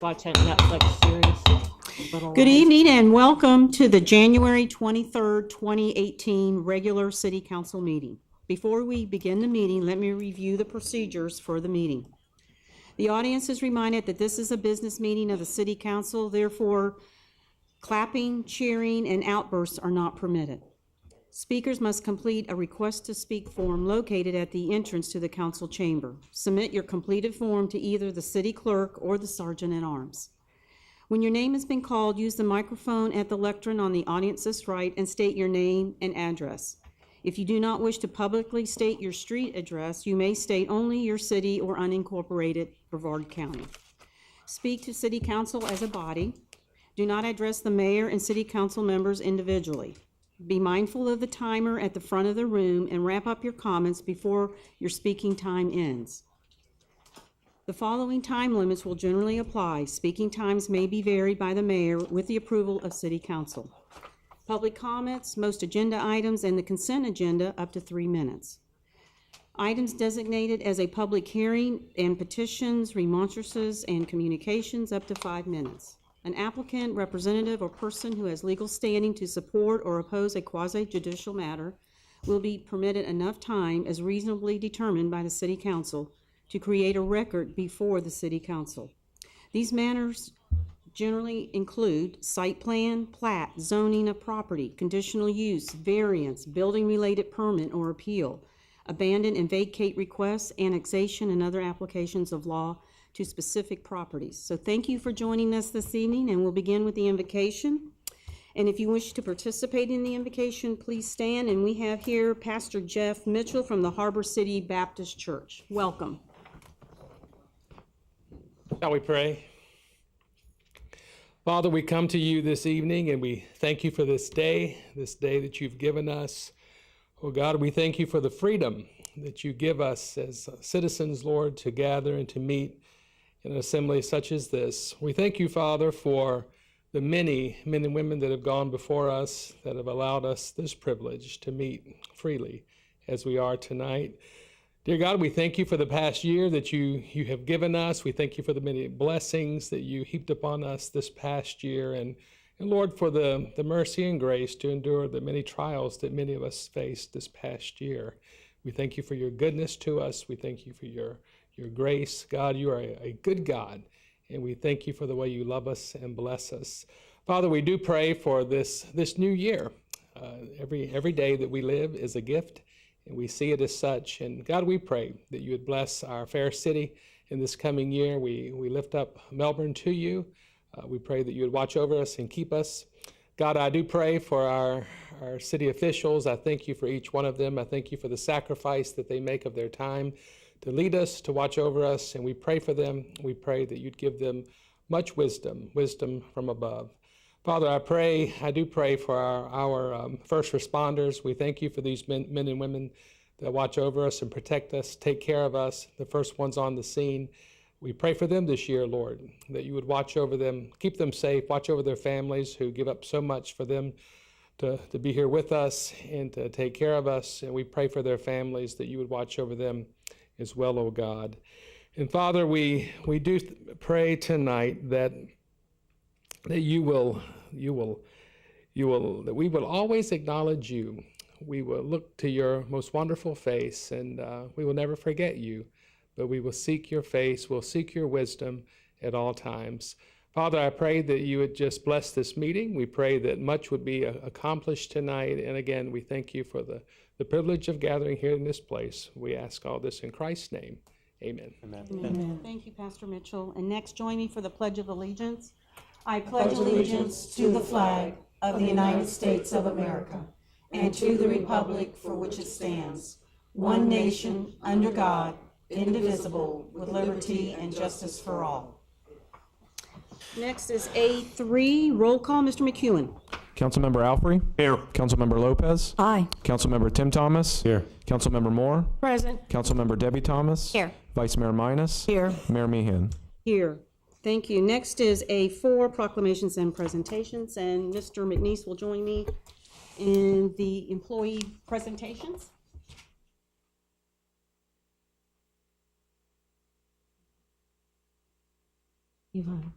watch that Netflix series. Good evening and welcome to the January 23rd, 2018 regular City Council meeting. Before we begin the meeting, let me review the procedures for the meeting. The audience is reminded that this is a business meeting of the City Council, therefore clapping, cheering, and outbursts are not permitted. Speakers must complete a request to speak form located at the entrance to the council chamber. Submit your completed form to either the city clerk or the sergeant at arms. When your name has been called, use the microphone at the lectern on the audience's right and state your name and address. If you do not wish to publicly state your street address, you may state only your city or unincorporated Brevard County. Speak to City Council as a body. Do not address the mayor and City Council members individually. Be mindful of the timer at the front of the room and wrap up your comments before your speaking time ends. The following time limits will generally apply. Speaking times may be varied by the mayor with the approval of City Council. Public comments, most agenda items, and the consent agenda up to 3 minutes. Items designated as a public hearing and petitions, remonstrances, and communications up to 5 minutes. An applicant, representative, or person who has legal standing to support or oppose a quasi-judicial matter will be permitted enough time as reasonably determined by the City Council to create a record before the City Council. These matters generally include site plan, plat, zoning of property, conditional use, variance, building-related permit or appeal, abandon and vacate requests, annexation, and other applications of law to specific properties. So thank you for joining us this evening, and we'll begin with the invocation. And if you wish to participate in the invocation, please stand. And we have here Pastor Jeff Mitchell from the Harbor City Baptist Church. Welcome. Shall we pray? Father, we come to you this evening and we thank you for this day that you've given us. Oh God, we thank you for the freedom that you give us as citizens, Lord, to gather and to meet in an assembly such as this. We thank you, Father, for the many men and women that have gone before us, that have allowed us this privilege to meet freely as we are tonight. Dear God, we thank you for the past year that you have given us. We thank you for the many blessings that you heaped upon us this past year. And Lord, for the mercy and grace to endure the many trials that many of us faced this past year. We thank you for your goodness to us. We thank you for your grace. God, you are a good God, and we thank you for the way you love us and bless us. Father, we do pray for this new year. Every day that we live is a gift, and we see it as such. And God, we pray that you would bless our fair city in this coming year. We lift up Melbourne to you. We pray that you would watch over us and keep us. God, I do pray for our city officials. I thank you for each one of them. I thank you for the sacrifice that they make of their time to lead us, to watch over us, and we pray for them. We pray that you'd give them much wisdom from above. Father, I do pray for our first responders. We thank you for these men and women that watch over us and protect us, take care of us, the first ones on the scene. We pray for them this year, Lord, that you would watch over them, keep them safe, watch over their families who give up so much for them to be here with us and to take care of us. And we pray for their families, that you would watch over them as well, oh God. And Father, we do pray tonight that we will always acknowledge you. We will look to your most wonderful face, and we will never forget you, but we will seek your face, we'll seek your wisdom at all times. Father, I pray that you would just bless this meeting. We pray that much would be accomplished tonight. And again, we thank you for the privilege of gathering here in this place. We ask all this in Christ's name. Amen. Amen. Amen. Thank you, Pastor Mitchell. And next, join me for the Pledge of Allegiance. I pledge allegiance to the flag of the United States of America and to the republic for which it stands, one nation, under God, indivisible, with liberty and justice for all. Next is A3, roll call, Mr. McEwen. Councilmember Alfrey? Here. Councilmember Lopez? Aye. Councilmember Tim Thomas? Here. Councilmember Moore? Present. Councilmember Debbie Thomas? Here. Vice Mayor Minus? Here. Mayor Meehan? Here. Thank you. Next is A4, proclamations and presentations, and Mr. McNeese will join me in the employee presentations. Yvonne.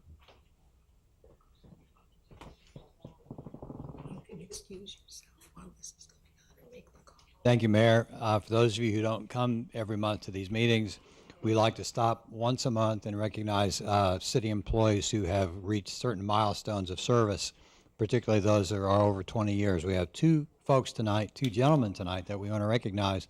Thank you, Mayor. For those of you who don't come every month to these meetings, we like to stop once a month and recognize city employees who have reached certain milestones of service, particularly those that are over 20 years. We have two gentlemen tonight that we want to recognize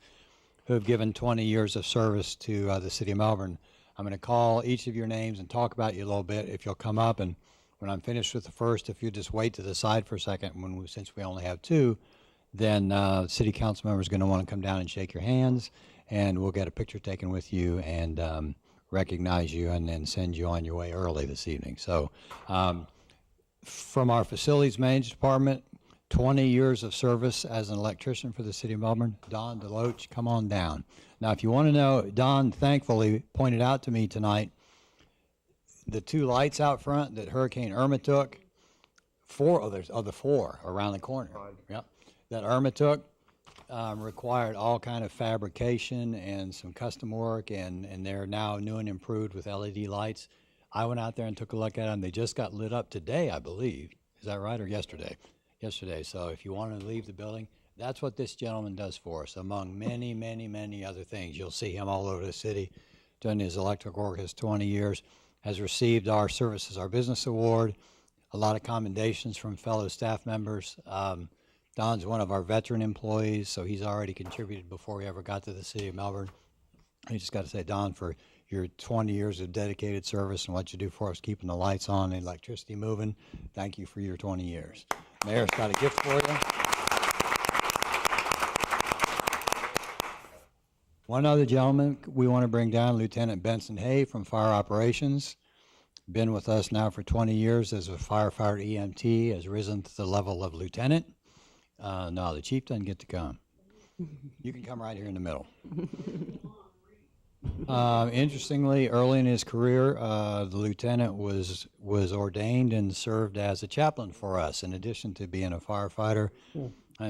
who have given 20 years of service to the city of Melbourne. I'm going to call each of your names and talk about you a little bit if you'll come up. And when I'm finished with the first, if you just wait to the side for a second, since we only have two, then city council members are going to want to come down and shake your hands, and we'll get a picture taken with you and recognize you and then send you on your way early this evening. So from our facilities management department, 20 years of service as an electrician for the city of Melbourne, Don DeLoach, come on down. Now, if you want to know, Don thankfully pointed out to me tonight the two lights out front that Hurricane Irma took, four around the corner. Yep. That Irma took required all kind of fabrication and some custom work, and they're now new and improved with LED lights. I went out there and took a look at them. They just got lit up today, I believe. Is that right, or yesterday? Yesterday. So if you want to leave the building, that's what this gentleman does for us, among many, many, many other things. You'll see him all over the city doing his electrical work, his 20 years, has received our Services, our Business Award, a lot of commendations from fellow staff members. Don's one of our veteran employees, so he's already contributed before we ever got to the city of Melbourne. I just got to say, Don, for your 20 years of dedicated service and what you do for us, keeping the lights on and electricity moving, thank you for your 20 years. Mayor's got a gift for you. One other gentleman we want to bring down, Lieutenant Benson Hay from Fire Operations. Been with us now for 20 years as a firefighter EMT, has risen to the level of lieutenant. No, the chief doesn't get to come. You can come right here in the middle. Interestingly, early in his career, the lieutenant was ordained and served as a chaplain for us, in addition to being a firefighter.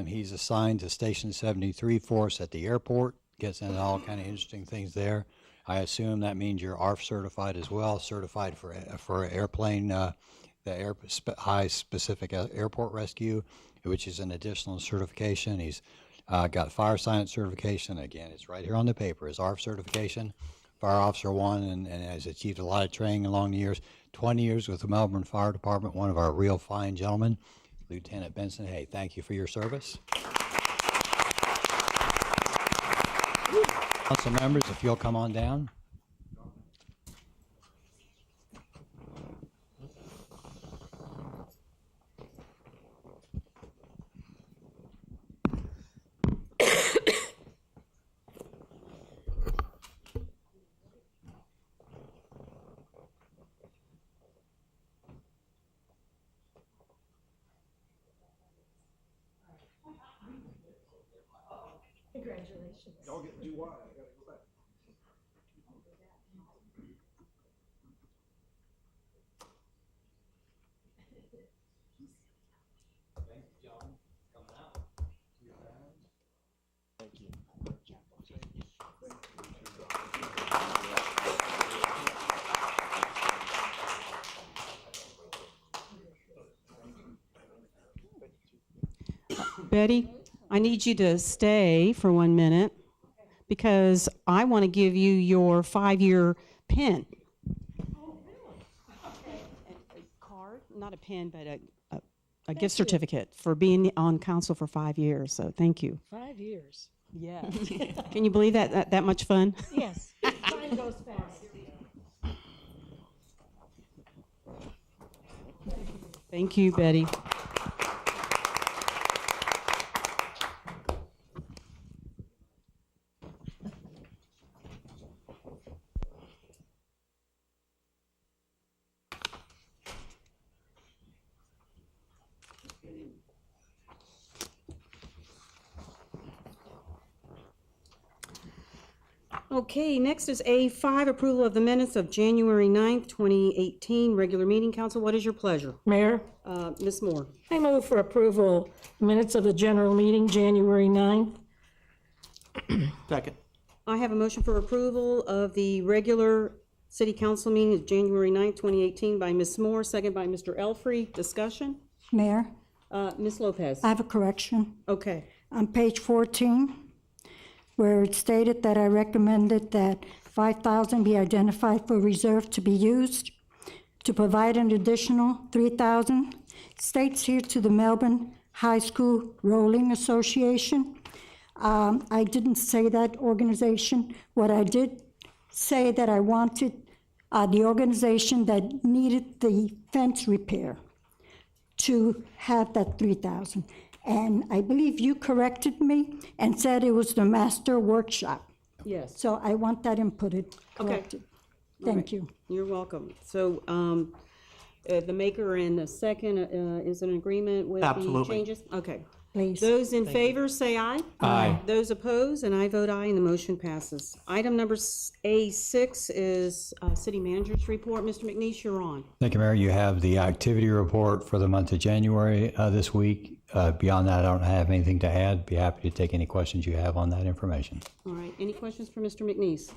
He's assigned to Station 73 force at the airport, gets into all kind of interesting things there. I assume that means you're ARF certified as well, certified for airplane, high specific airport rescue, which is an additional certification. He's got fire science certification. Again, it's right here on the paper. His ARF certification, Fire Officer 1, and has achieved a lot of training along the years. 20 years with the Melbourne Fire Department, one of our real fine gentlemen, Lieutenant Benson Hay. Thank you for your service. Council members, if you'll come on down. Congratulations. Y'all get to do what? I gotta go back. Thank you, John. Coming out. Thank you. Betty, I need you to stay for 1 minute because I want to give you your 5-year pin. Oh, really? A card, not a pin, but a gift certificate for being on council for 5 years. So thank you. 5 years. Yes. Can you believe that much fun? Yes. Time goes fast. Thank you, Betty. Okay, next is A5, approval of the minutes of January 9th, 2018, regular meeting. Council, what is your pleasure? Mayor, Ms. Moore. I move for approval minutes of the general meeting, January 9th. Second. I have a motion for approval of the regular city council meeting of January 9th, 2018 by Ms. Moore, second by Mr. Elfrey. Discussion? Mayor, Ms. Lopez? I have a correction. Okay. On page 14, where it stated that I recommended that 5,000 be identified for reserve to be used to provide an additional 3,000, states here to the Melbourne High School Rolling Association. I didn't say that organization. What I did say that I wanted the organization that needed the fence repair to have that 3,000. And I believe you corrected me and said it was the master workshop. Yes. So I want that inputted, corrected. Thank you. You're welcome. So, the maker and the second is in agreement with the Absolutely. changes? Okay. Please. Those in favor, say aye. Aye. Those opposed, and I vote aye, and the motion passes. Item number A6 is City Manager's Report. Mr. McNeish, you're on. Thank you, Mayor. You have the activity report for the month of January this week. Beyond that, I don't have anything to add. Be happy to take any questions you have on that information. All right, any questions for Mr. McNeish?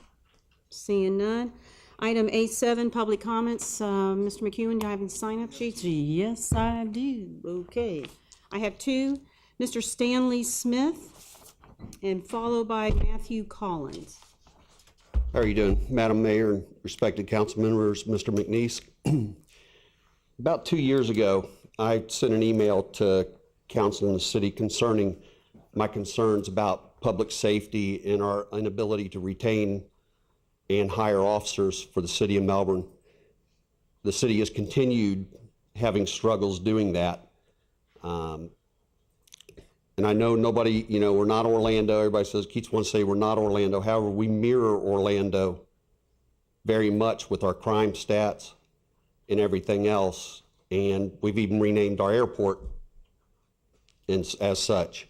Seeing none. Item A7, public comments. Mr. McEwen, do I have any sign-up sheets? Yes, I do. Okay. I have two. Mr. Stanley Smith, and followed by Matthew Collins. How are you doing, Madam Mayor and respected council members, Mr. McNeish? About 2 years ago, I sent an email to council in the city concerning my concerns about public safety and our inability to retain and hire officers for the city of Melbourne. The city has continued having struggles doing that. And I know nobody, we're not Orlando. Everybody keeps wanting to say we're not Orlando. However, we mirror Orlando very much with our crime stats and everything else. And we've even renamed our airport as such.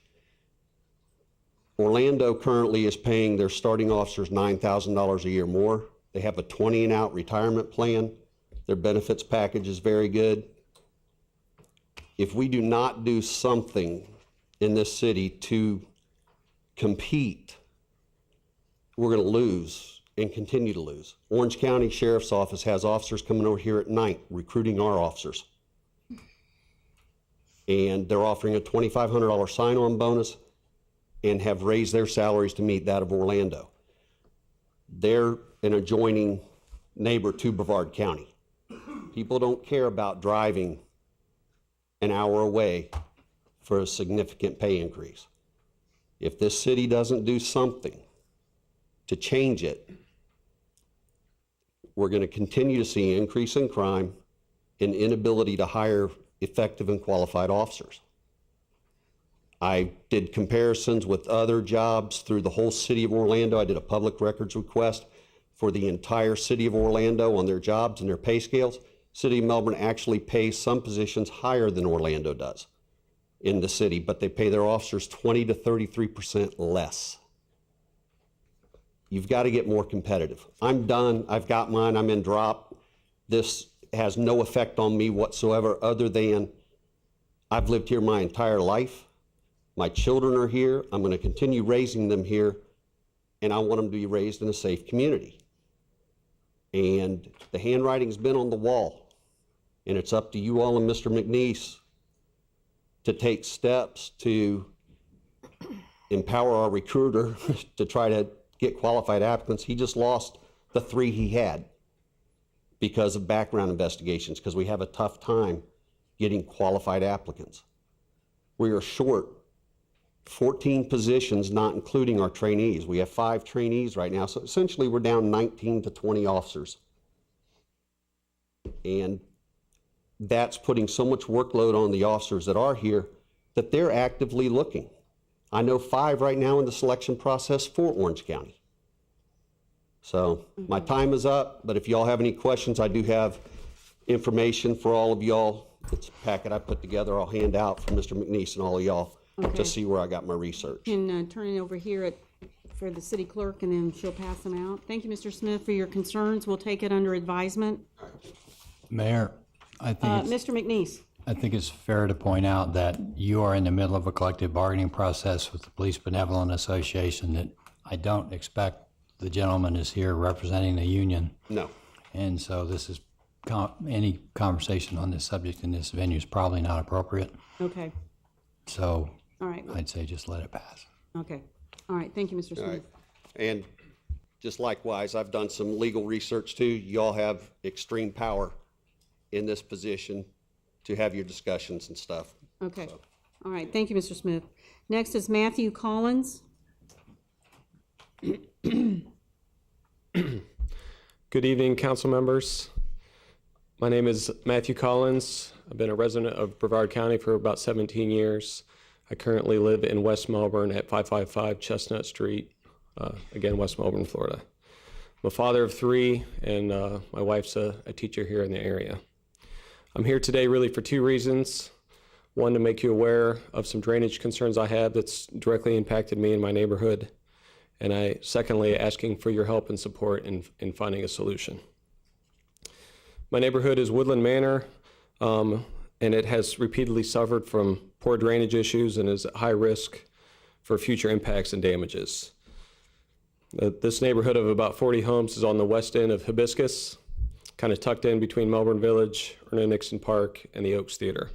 Orlando currently is paying their starting officers $9,000 a year more. They have a 20 and out retirement plan. Their benefits package is very good. If we do not do something in this city to compete, we're going to lose and continue to lose. Orange County Sheriff's Office has officers coming over here at night recruiting our officers. And they're offering a $2,500 sign-on bonus and have raised their salaries to meet that of Orlando. They're an adjoining neighbor to Brevard County. People don't care about driving an hour away for a significant pay increase. If this city doesn't do something to change it, we're going to continue to see increase in crime and inability to hire effective and qualified officers. I did comparisons with other jobs through the whole city of Orlando. I did a public records request for the entire city of Orlando on their jobs and their pay scales. City of Melbourne actually pays some positions higher than Orlando does in the city, but they pay their officers 20 to 33% less. You've got to get more competitive. I'm done. I've got mine. I'm in drop. This has no effect on me whatsoever other than I've lived here my entire life. My children are here. I'm going to continue raising them here, and I want them to be raised in a safe community. And the handwriting's been on the wall, and it's up to you all and Mr. McNeish to take steps to empower our recruiter to try to get qualified applicants. He just lost the 3 he had because of background investigations, because we have a tough time getting qualified applicants. We are short 14 positions, not including our trainees. We have 5 trainees right now, so essentially we're down 19 to 20 officers. And that's putting so much workload on the officers that are here that they're actively looking. I know 5 right now in the selection process for Orange County. So my time is up, but if y'all have any questions, I do have information for all of y'all. It's a packet I put together, I'll hand out for Mr. McNeish and all of y'all to see where I got my research. And turn it over here for the city clerk, and then she'll pass them out. Thank you, Mr. Smith, for your concerns. We'll take it under advisement. Mayor, I think Mr. McNeish. I think it's fair to point out that you are in the middle of a collective bargaining process with the Police Benevolent Association that I don't expect the gentleman is here representing the union. No. And so this is any conversation on this subject in this venue is probably not appropriate. Okay, So all right, I'd say just let it pass. okay. All right, thank you, Mr. All right. Smith. And just likewise, I've done some legal research too. Y'all have extreme power in this position to have your discussions and stuff. Okay, all right, thank you, Mr. Smith. Next is Matthew Collins. Good evening, council members. My name is Matthew Collins. I've been a resident of Brevard County for about 17 years. I currently live in West Melbourne at 555 Chestnut Street, again, West Melbourne, Florida. I'm a father of 3, and my wife's a teacher here in the area. I'm here today really for 2 reasons. One, to make you aware of some drainage concerns I have that's directly impacted me in my neighborhood. And secondly, asking for your help and support in finding a solution. My neighborhood is Woodland Manor, and it has repeatedly suffered from poor drainage issues and is at high risk for future impacts and damages. This neighborhood of about 40 homes is on the west end of Hibiscus, kind of tucked in between Melbourne Village, Ernest Nixon Park, and the Oaks Theater.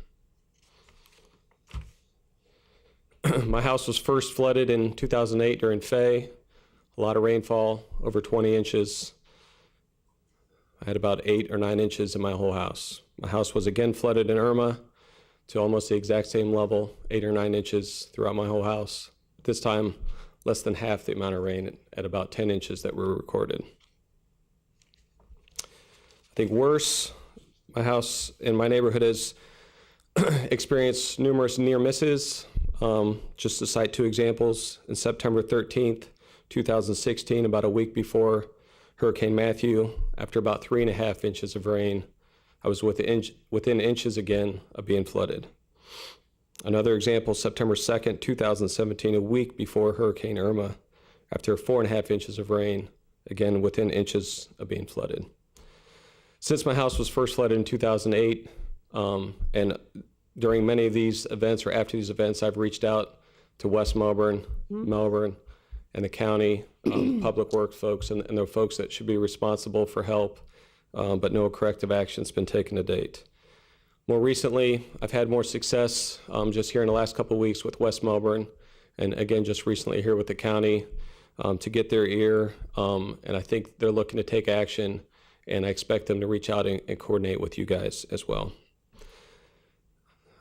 My house was first flooded in 2008 during Fay. A lot of rainfall, over 20 inches. I had about 8 or 9 inches in my whole house. My house was again flooded in Irma to almost the exact same level, 8 or 9 inches throughout my whole house. This time, less than half the amount of rain at about 10 inches that were recorded. I think worse, my house in my neighborhood has experienced numerous near misses. Just to cite 2 examples, in September 13th, 2016, about a week before Hurricane Matthew, after about 3.5 inches of rain, I was within inches again of being flooded. Another example, September 2nd, 2017, a week before Hurricane Irma, after 4.5 inches of rain, again within inches of being flooded. Since my house was first flooded in 2008, and during many of these events or after these events, I've reached out to West Melbourne, Melbourne, and the county, public works folks, and the folks that should be responsible for help, but no corrective action's been taken to date. More recently, I've had more success just here in the last couple of weeks with West Melbourne, and again, just recently here with the county to get their ear, and I think they're looking to take action, and I expect them to reach out and coordinate with you guys as well.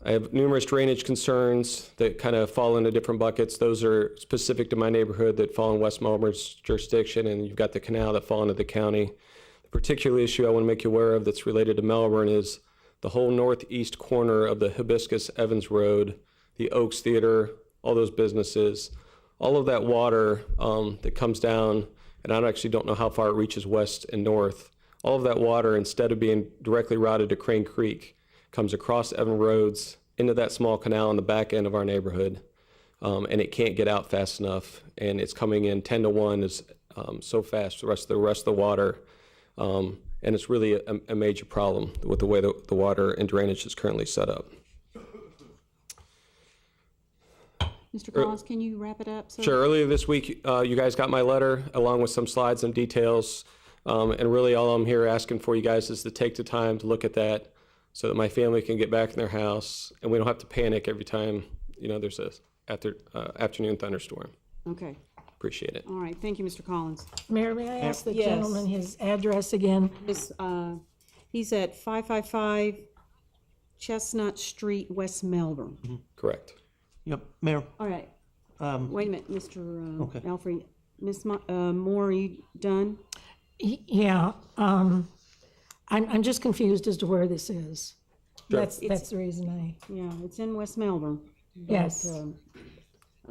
I have numerous drainage concerns that kind of fall into different buckets. Those are specific to my neighborhood that fall in West Melbourne's jurisdiction, and you've got the canal that fall into the county. The particular issue I want to make you aware of that's related to Melbourne is the whole northeast corner of the Hibiscus Evans Road, the Oaks Theater, all those businesses, all of that water that comes down, and I actually don't know how far it reaches west and north. All of that water, instead of being directly routed to Crane Creek, comes across Evan Roads into that small canal in the back end of our neighborhood, and it can't get out fast enough, and it's coming in 10 to 1 is so fast, the rest of the water, and it's really a major problem with the way the water and drainage is currently set up. Mr. Collins, can you wrap it up, sir? Sure. Earlier this week, you guys got my letter along with some slides and details, and really all I'm here asking for you guys is to take the time to look at that, so that my family can get back in their house and we don't have to panic every time, there's a afternoon thunderstorm. Okay, Appreciate it. all right, thank you, Mr. Collins. Mayor, may I ask the Yes. gentleman his address again? He's at 555 Chestnut Street, West Melbourne. Correct. Yep, Mayor, All right, wait a minute, Mr. Okay. Alfrey. Ms. Moore, are you done? Yeah, I'm just confused as to where this is. That's the reason Yeah, it's in West Melbourne. but, Yes.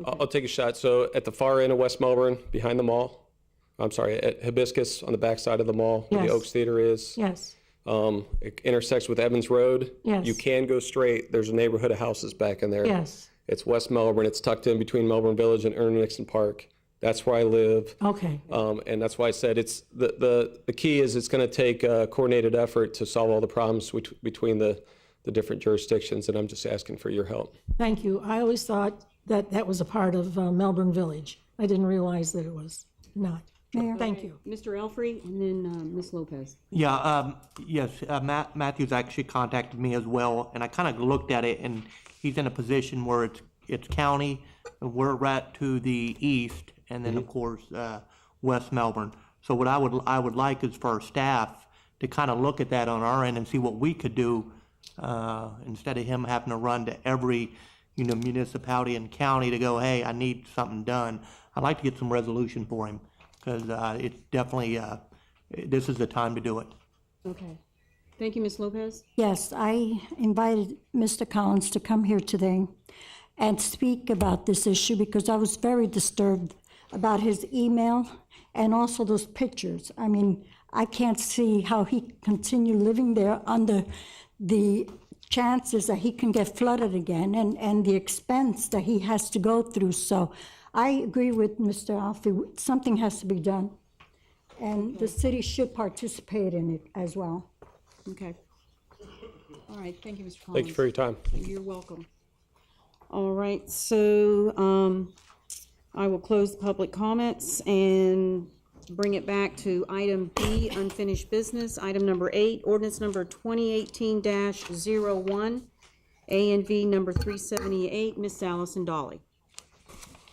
I'll take a shot. So at the far end of West Melbourne, behind the mall, I'm sorry, at Hibiscus on the back side of the mall, where the Yes. Oaks Theater is. yes, It intersects with Evans Road. Yes. You can go straight. There's a neighborhood of houses back in there. yes, It's West Melbourne. It's tucked in between Melbourne Village and Ernest Nixon Park. That's where I live. okay, And that's why I said it's the key is it's going to take a coordinated effort to solve all the problems between the different jurisdictions, and I'm just asking for your help. thank you. I always thought that was a part of Melbourne Village. I didn't realize that it was not. Mayor? Thank you. Mr. Elfrey, and then Ms. Lopez. Yeah, yes, Matthew's actually contacted me as well, and I kind of looked at it, and he's in a position where it's county, and we're right to the east, and then, of course, West Melbourne. So what I would like is for our staff to kind of look at that on our end and see what we could do, instead of him having to run to every, municipality and county to go, hey, I need something done. I'd like to get some resolution for him, because it's definitely, this is the time to do it. Okay. Thank you, Ms. Lopez. Yes, I invited Mr. Collins to come here today and speak about this issue because I was very disturbed about his email and also those pictures. I mean, I can't see how he continue living there under the chances that he can get flooded again and the expense that he has to go through. So I agree with Mr. Alfie, something has to be done. And the city should participate in it as well. Okay. All right, thank you, Mr. Collins. Thank you for your time. You're welcome. All right, so I will close the public comments and bring it back to item B, unfinished business. Item number 8, ordinance number 2018-01, A and V number 378. Miss Allison Dolly.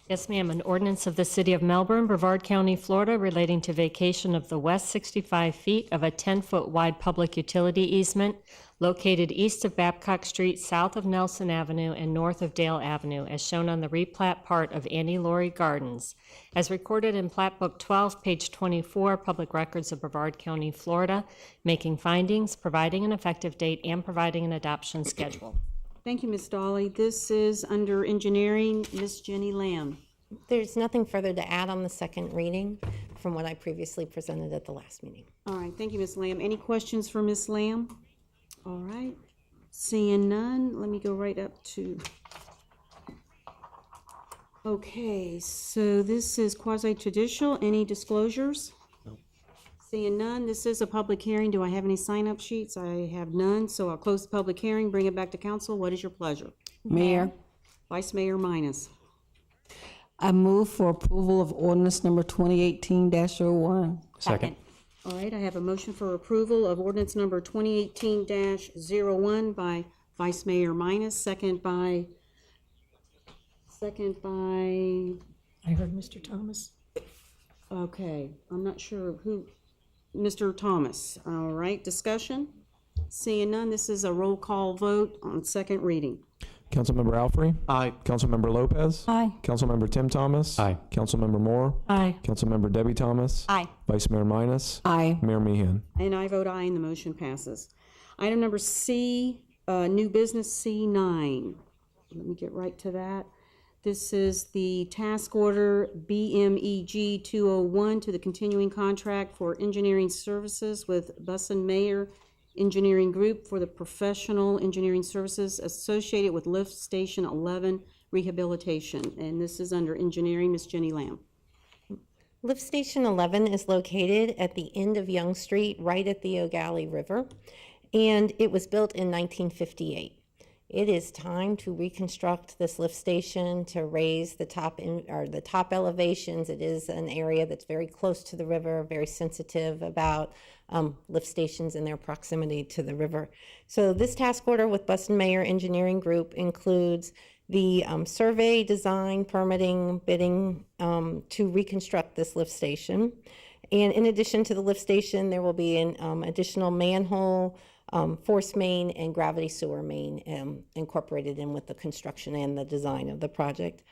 Yes, ma'am. An ordinance of the City of Melbourne, Brevard County, Florida, relating to vacation of the west 65 feet of a 10-foot wide public utility easement located east of Babcock Street, south of Nelson Avenue, and north of Dale Avenue, as shown on the replat part of Annie Laurie Gardens, as recorded in Plat Book 12, page 24, Public Records of Brevard County, Florida, making findings, providing an effective date, and providing an adoption schedule. Thank you, Miss Dolly. This is under engineering, Miss Jenny Lamb. There's nothing further to add on the second reading from what I previously presented at the last meeting. All right, thank you, Miss Lamb. Any questions for Miss Lamb? All right, seeing none, let me go right up to. Okay, so this is quasi-judicial. Any disclosures? No. Seeing none, this is a public hearing. Do I have any sign-up sheets? I have none, so I'll close the public hearing, bring it back to council. What is your pleasure? Mayor, Vice Mayor Minus. I move for approval of ordinance number 2018-01. Second. All right, I have a motion for approval of ordinance number 2018-01 by Vice Mayor Minus, second by, I heard Mr. Thomas. okay, I'm not sure who, Mr. Thomas. All right, discussion? Seeing none, this is a roll call vote on second reading. Councilmember Alfrey? Aye. Councilmember Lopez? Aye. Councilmember Tim Thomas? Aye. Councilmember Moore? Aye. Councilmember Debbie Thomas? Aye. Vice Mayor Minus? Aye. Mayor Meehan? And I vote aye, and the motion passes. Item number C, new business C9. Let me get right to that. This is the task order BMEG 201 to the continuing contract for engineering services with Busson Mayer Engineering Group for the professional engineering services associated with Lift Station 11 rehabilitation. And this is under engineering, Miss Jenny Lamb. Lift Station 11 is located at the end of Young Street, right at the Ogallie River, and it was built in 1958. It is time to reconstruct this lift station to raise the top elevations. It is an area that's very close to the river, very sensitive about lift stations and their proximity to the river. So this task order with Busson Mayer Engineering Group includes the survey, design, permitting, bidding to reconstruct this lift station. And in addition to the lift station, there will be an additional manhole, force main, and gravity sewer main incorporated in with the construction and the design of the project.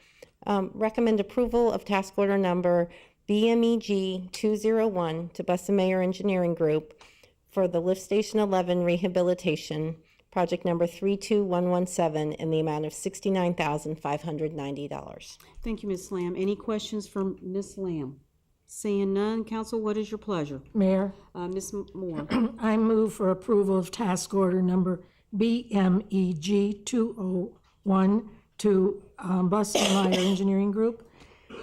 Recommend approval of task order number BMEG 201 to Busson Mayer Engineering Group for the Lift Station 11 rehabilitation, project number 32117, in the amount of $69,590. Thank you, Ms. Lamb. Any questions for Ms. Lamb? Seeing none, council, what is your pleasure? Mayor, Ms. Moore. I move for approval of task order number BMEG 201 to Busson Mayer Engineering Group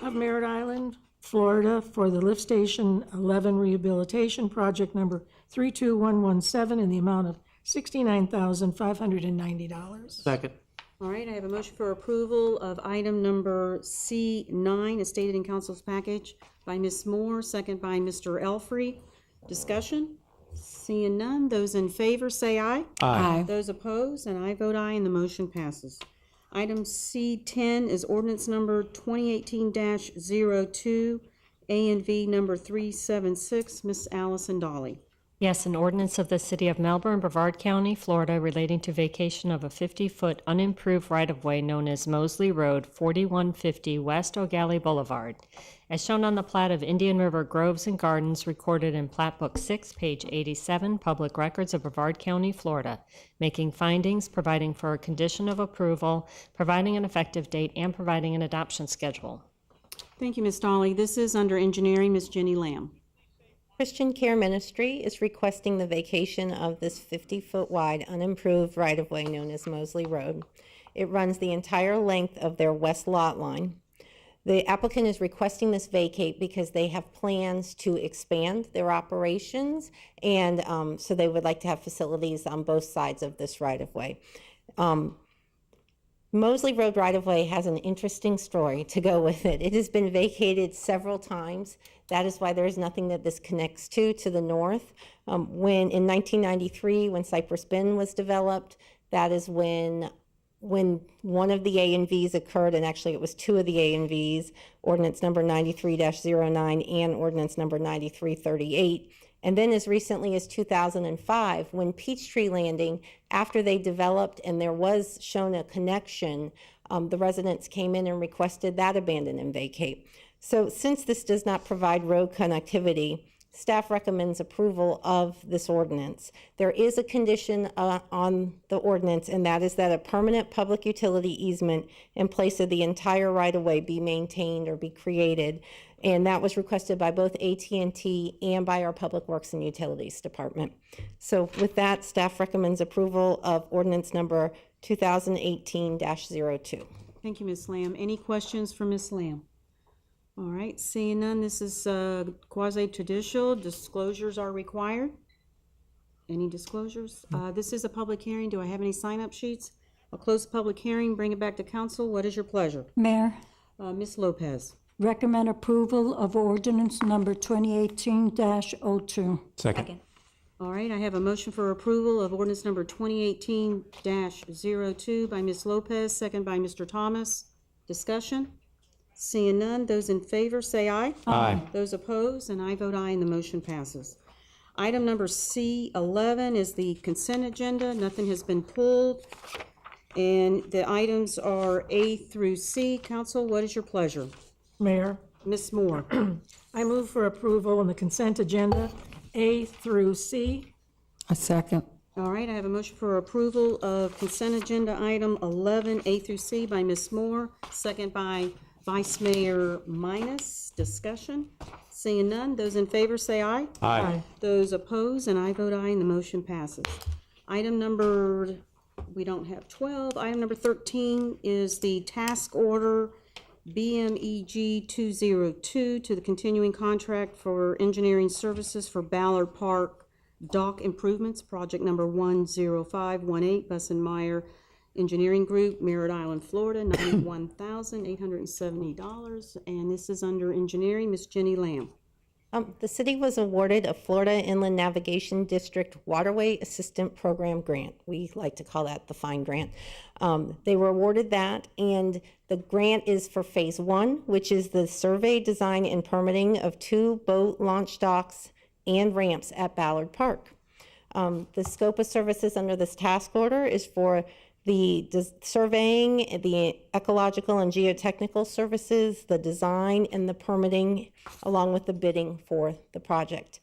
of Merritt Island, Florida, for the Lift Station 11 rehabilitation project number 32117 in the amount of $69,590. Second. All right, I have a motion for approval of item number C9 as stated in council's package by Ms. Moore, second by Mr. Elfrey. Discussion? Seeing none, those in favor say aye. Aye. Those opposed, and I vote aye, and the motion passes. Item C10 is ordinance number 2018-02, A and V number 376. Ms. Allison Dolly. Yes, an ordinance of the City of Melbourne, Brevard County, Florida, relating to vacation of a 50-foot unimproved right-of-way known as Mosley Road, 4150 West O'Galley Boulevard, as shown on the plat of Indian River Groves and Gardens recorded in Plat Book 6, page 87, Public Records of Brevard County, Florida, making findings, providing for a condition of approval, providing an effective date, and providing an adoption schedule. Thank you, Ms. Dolly. This is under engineering, Ms. Jenny Lamb. Christian Care Ministry is requesting the vacation of this 50-foot wide unimproved right-of-way known as Mosley Road. It runs the entire length of their west lot line. The applicant is requesting this vacate because they have plans to expand their operations, and so they would like to have facilities on both sides of this right-of-way. Mosley Road right-of-way has an interesting story to go with it. It has been vacated several times. That is why there is nothing that this connects to the north. When in 1993, when Cypress Bend was developed, that is when one of the A&Vs occurred, and actually it was two of the A&Vs, ordinance number 93-09 and ordinance number 9338. And then as recently as 2005, when Peachtree Landing, after they developed and there was shown a connection, the residents came in and requested that abandon and vacate. So since this does not provide road connectivity, staff recommends approval of this ordinance. There is a condition on the ordinance, and that is that a permanent public utility easement in place of the entire right-of-way be maintained or be created. And that was requested by both AT&T and by our Public Works and Utilities Department. So with that, staff recommends approval of ordinance number 2018-02. Thank you, Ms. Lamb. Any questions for Ms. Lamb? All right, seeing none, this is quasi-judicial. Disclosures are required. Any disclosures? This is a public hearing. Do I have any sign-up sheets? I'll close the public hearing, bring it back to council. What is your pleasure? Mayor, Ms. Lopez. recommend approval of ordinance number 2018-02. Second. All right, I have a motion for approval of ordinance number 2018-02 by Ms. Lopez, second by Mr. Thomas. Discussion? Seeing none, those in favor say aye. Aye. Those opposed, and I vote aye, and the motion passes. Item number C11 is the consent agenda. Nothing has been pulled. And the items are A through C. Council, what is your pleasure? Mayor, Ms. Moore. I move for approval on the consent agenda, A through C. A second. All right, I have a motion for approval of consent agenda item 11, A through C by Ms. Moore, second by Vice Mayor Minus. Discussion? Seeing none, those in favor say aye. Aye. Those opposed, and I vote aye, and the motion passes. Item number, we don't have 12. Item number 13 is the task order BMEG 202 to the continuing contract for engineering services for Ballard Park dock improvements, project number 10518, Bussenmeyer Engineering Group, Merritt Island, Florida, $91,870. And this is under engineering. Ms. Jenny Lamb. The city was awarded a Florida Inland Navigation District Waterway Assistant Program grant. We like to call that the FINE grant. They were awarded that, and the grant is for phase 1, which is the survey, design, and permitting of 2 boat launch docks and ramps at Ballard Park. The scope of services under this task order is for the surveying, the ecological and geotechnical services, the design, and the permitting, along with the bidding for the project.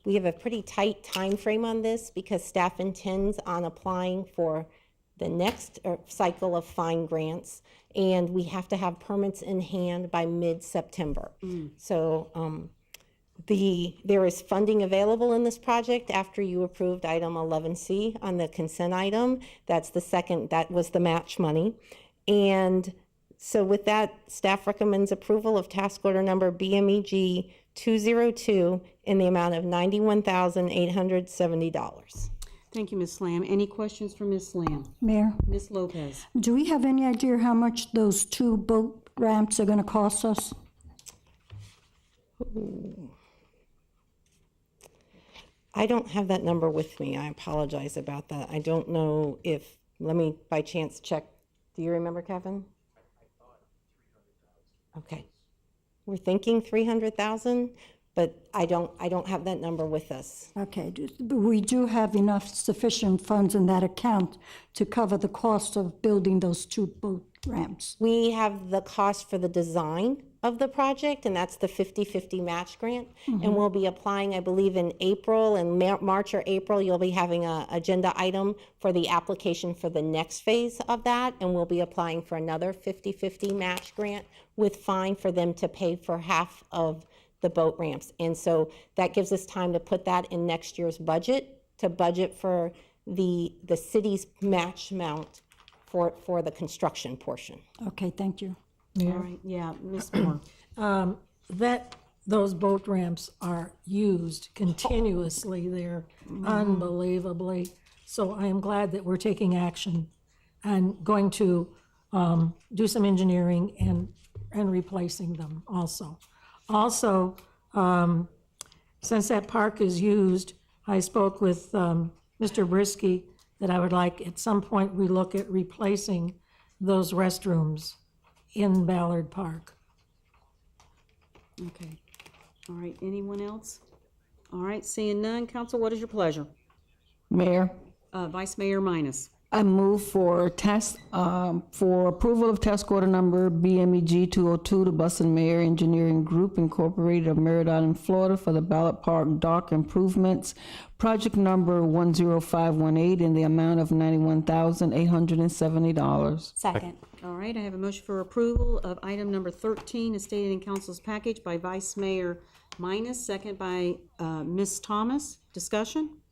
We have a pretty tight time frame on this because staff intends on applying for the next cycle of FINE grants, and we have to have permits in hand by mid-September. So there is funding available in this project after you approved item 11C on the consent item. That's the second, that was the match money. And so with that, staff recommends approval of task order number BMEG 202 in the amount of $91,870. Thank you, Ms. Lamb. Any questions for Ms. Lamb? Mayor, Ms. Lopez? do we have any idea how much those 2 boat ramps are gonna cost us? I don't have that number with me. I apologize about that. I don't know if, let me by chance check. Do you remember, Kevin? Okay. We're thinking 300,000, but I don't have that number with us. Okay, but we do have enough sufficient funds in that account to cover the cost of building those 2 boat ramps. We have the cost for the design of the project, and that's the 50/50 match grant. And we'll be applying, I believe, in April, in March or April, you'll be having an agenda item for the application for the next phase of that, and we'll be applying for another 50/50 match grant with fine for them to pay for half of the boat ramps. And so that gives us time to put that in next year's budget, to budget for the city's match amount for the construction portion. Okay, thank you. All right, yeah, Ms. Moore. Those boat ramps are used continuously there, unbelievably. So I am glad that we're taking action and going to do some engineering and replacing them also. Also, since that park is used, I spoke with Mr. Brisky that I would like at some point we look at replacing those restrooms in Ballard Park. Okay. All right, anyone else? All right, seeing none, council, what is your pleasure? Mayor, Vice Mayor Minus. I move for for approval of task order number BMEG 202 to Buston Mayer Engineering Group Incorporated of Merritt Island, Florida for the Ballard Park Dock Improvements, project number 10518 in the amount of $91,870. Second. All right, I have a motion for approval of item number 13 as stated in council's package by Vice Mayor Minus, second by Ms. Thomas. Discussion?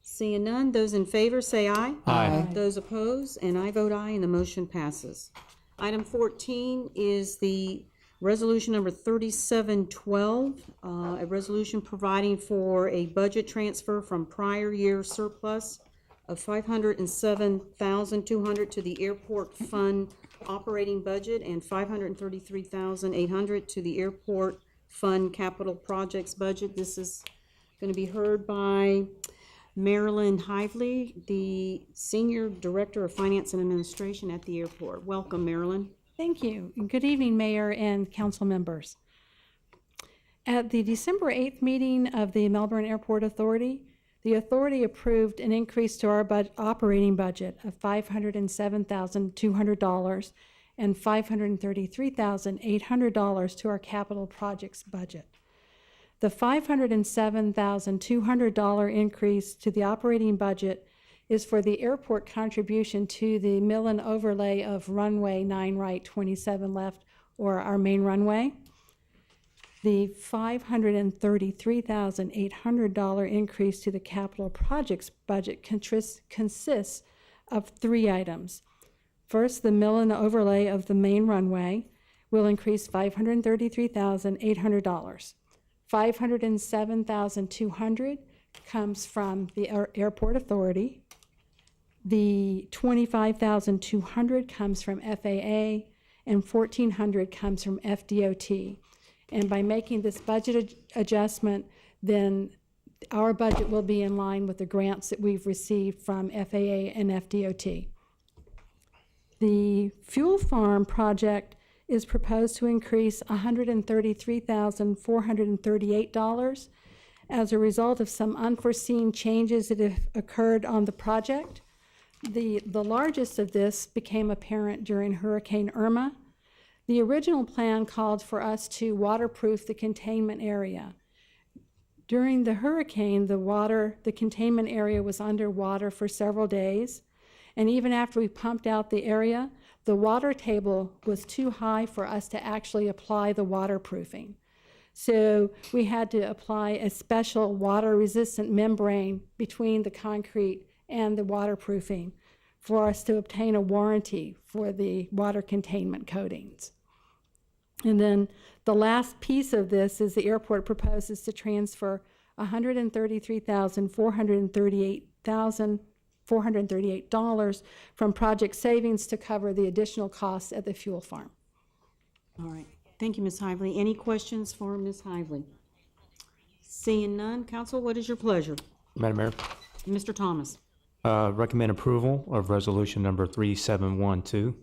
Seeing none, those in favor say aye. Aye. Those opposed, and I vote aye, and the motion passes. Item 14 is the resolution number 3712, a resolution providing for a budget transfer from prior year surplus of $507,200 to the airport fund operating budget and $533,800 to the airport fund capital projects budget. This is going to be heard by Marilyn Hively, the Senior Director of Finance and Administration at the airport. Welcome, Marilyn. Thank you. Good evening, Mayor and council members. At the December 8th meeting of the Melbourne Airport Authority, the authority approved an increase to our operating budget of $507,200 and $533,800 to our capital projects budget. The $507,200 increase to the operating budget is for the airport contribution to the mill and overlay of runway 9 right, 27 left, or our main runway. The $533,800 increase to the capital projects budget consists of 3 items. First, the mill and overlay of the main runway will increase $533,800. $507,200 comes from the Airport Authority. The $25,200 comes from FAA, and $1,400 comes from FDOT. And by making this budget adjustment, then our budget will be in line with the grants that we've received from FAA and FDOT. The fuel farm project is proposed to increase $133,438 as a result of some unforeseen changes that have occurred on the project. The largest of this became apparent during Hurricane Irma. The original plan called for us to waterproof the containment area. During the hurricane, the containment area was underwater for several days, and even after we pumped out the area, the water table was too high for us to actually apply the waterproofing. So we had to apply a special water-resistant membrane between the concrete and the waterproofing for us to obtain a warranty for the water containment coatings. And then the last piece of this is the airport proposes to transfer $133,438,000 $438 from project savings to cover the additional costs at the fuel farm. All right. Thank you, Ms. Hively. Any questions for Ms. Hively? Seeing none, council, what is your pleasure? Madam Mayor, Mr. Thomas? recommend approval of resolution number 3712.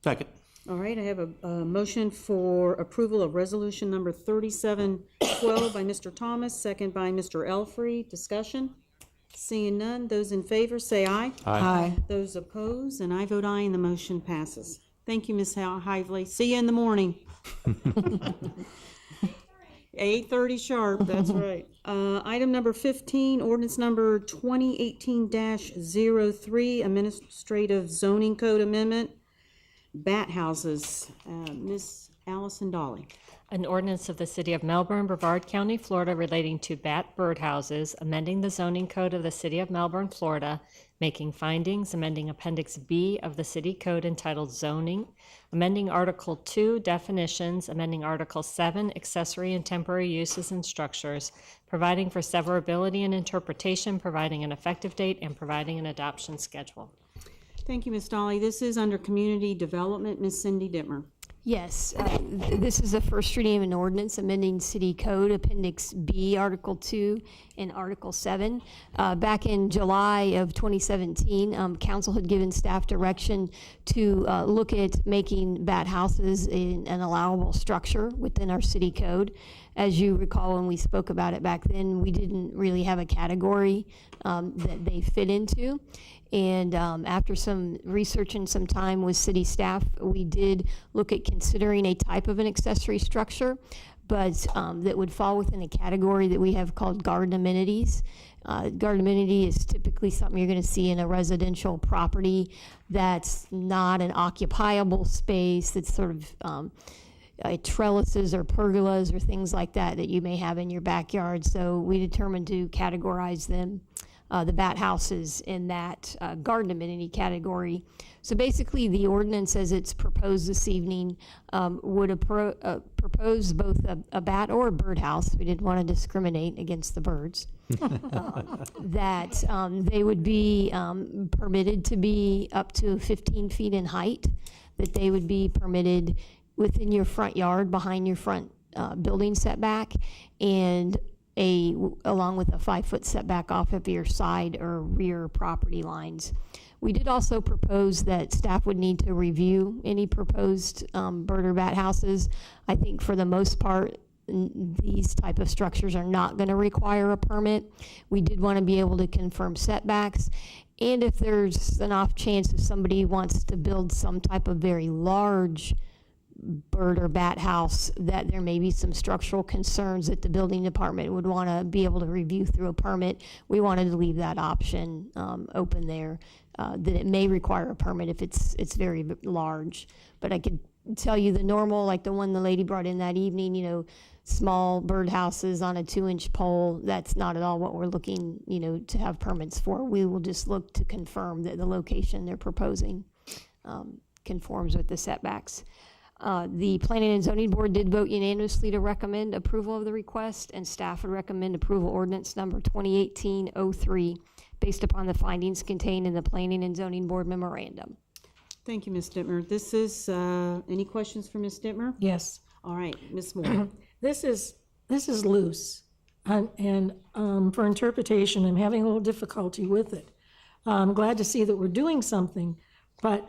Second. All right, I have a motion for approval of resolution number 3712 by Mr. Thomas, second by Mr. Elfrey. Discussion? Seeing none, those in favor say aye. Aye. Those opposed, and I vote aye, and the motion passes. Thank you, Ms. Hively. See you in the morning. 8:30 sharp, that's right. Item number 15, ordinance number 2018-03, administrative zoning code amendment, bat houses. Ms. Allison Dolly. An ordinance of the City of Melbourne, Brevard County, Florida, relating to bat birdhouses, amending the zoning code of the City of Melbourne, Florida, making findings, amending Appendix B of the City Code entitled Zoning, amending Article 2, Definitions, amending Article 7, Accessory and Temporary Uses and Structures, providing for severability and interpretation, providing an effective date, and providing an adoption schedule. Thank you, Ms. Dolly. This is under Community Development. Ms. Cindy Dittmer. Yes, this is the first reading of an ordinance amending City Code, Appendix B, Article 2, and Article 7. Back in July of 2017, Council had given staff direction to look at making bat houses an allowable structure within our City Code. As you recall, when we spoke about it back then, we didn't really have a category that they fit into. And after some research and some time with city staff, we did look at considering a type of an accessory structure, but that would fall within a category that we have called garden amenities. Garden amenity is typically something you're going to see in a residential property that's not an occupiable space, that's sort of trellises or pergolas or things like that that you may have in your backyard. So we determined to categorize them, the bat houses, in that garden amenity category. So basically, the ordinance as it's proposed this evening would propose both a bat or a birdhouse. We didn't want to discriminate against the birds. That they would be permitted to be up to 15 feet in height, that they would be permitted within your front yard, behind your front building setback, and along with a 5-foot setback off of your side or rear property lines. We did also propose that staff would need to review any proposed bird or bat houses. I think for the most part, these type of structures are not going to require a permit. We did want to be able to confirm setbacks, and if there's an off chance if somebody wants to build some type of very large bird or bat house, that there may be some structural concerns that the building department would want to be able to review through a permit. We wanted to leave that option open there, that it may require a permit if it's very large. But I could tell you the normal, like the one the lady brought in that evening, small bird houses on a 2-inch pole, that's not at all what we're looking, to have permits for. We will just look to confirm that the location they're proposing conforms with the setbacks. The Planning and Zoning Board did vote unanimously to recommend approval of the request, and staff would recommend approval ordinance number 2018-03 based upon the findings contained in the Planning and Zoning Board memorandum. Thank you, Ms. Dittmer. This is, any questions for Ms. Dittmer? Yes. All right, Ms. Moore. This is loose, and for interpretation, I'm having a little difficulty with it. I'm glad to see that we're doing something, but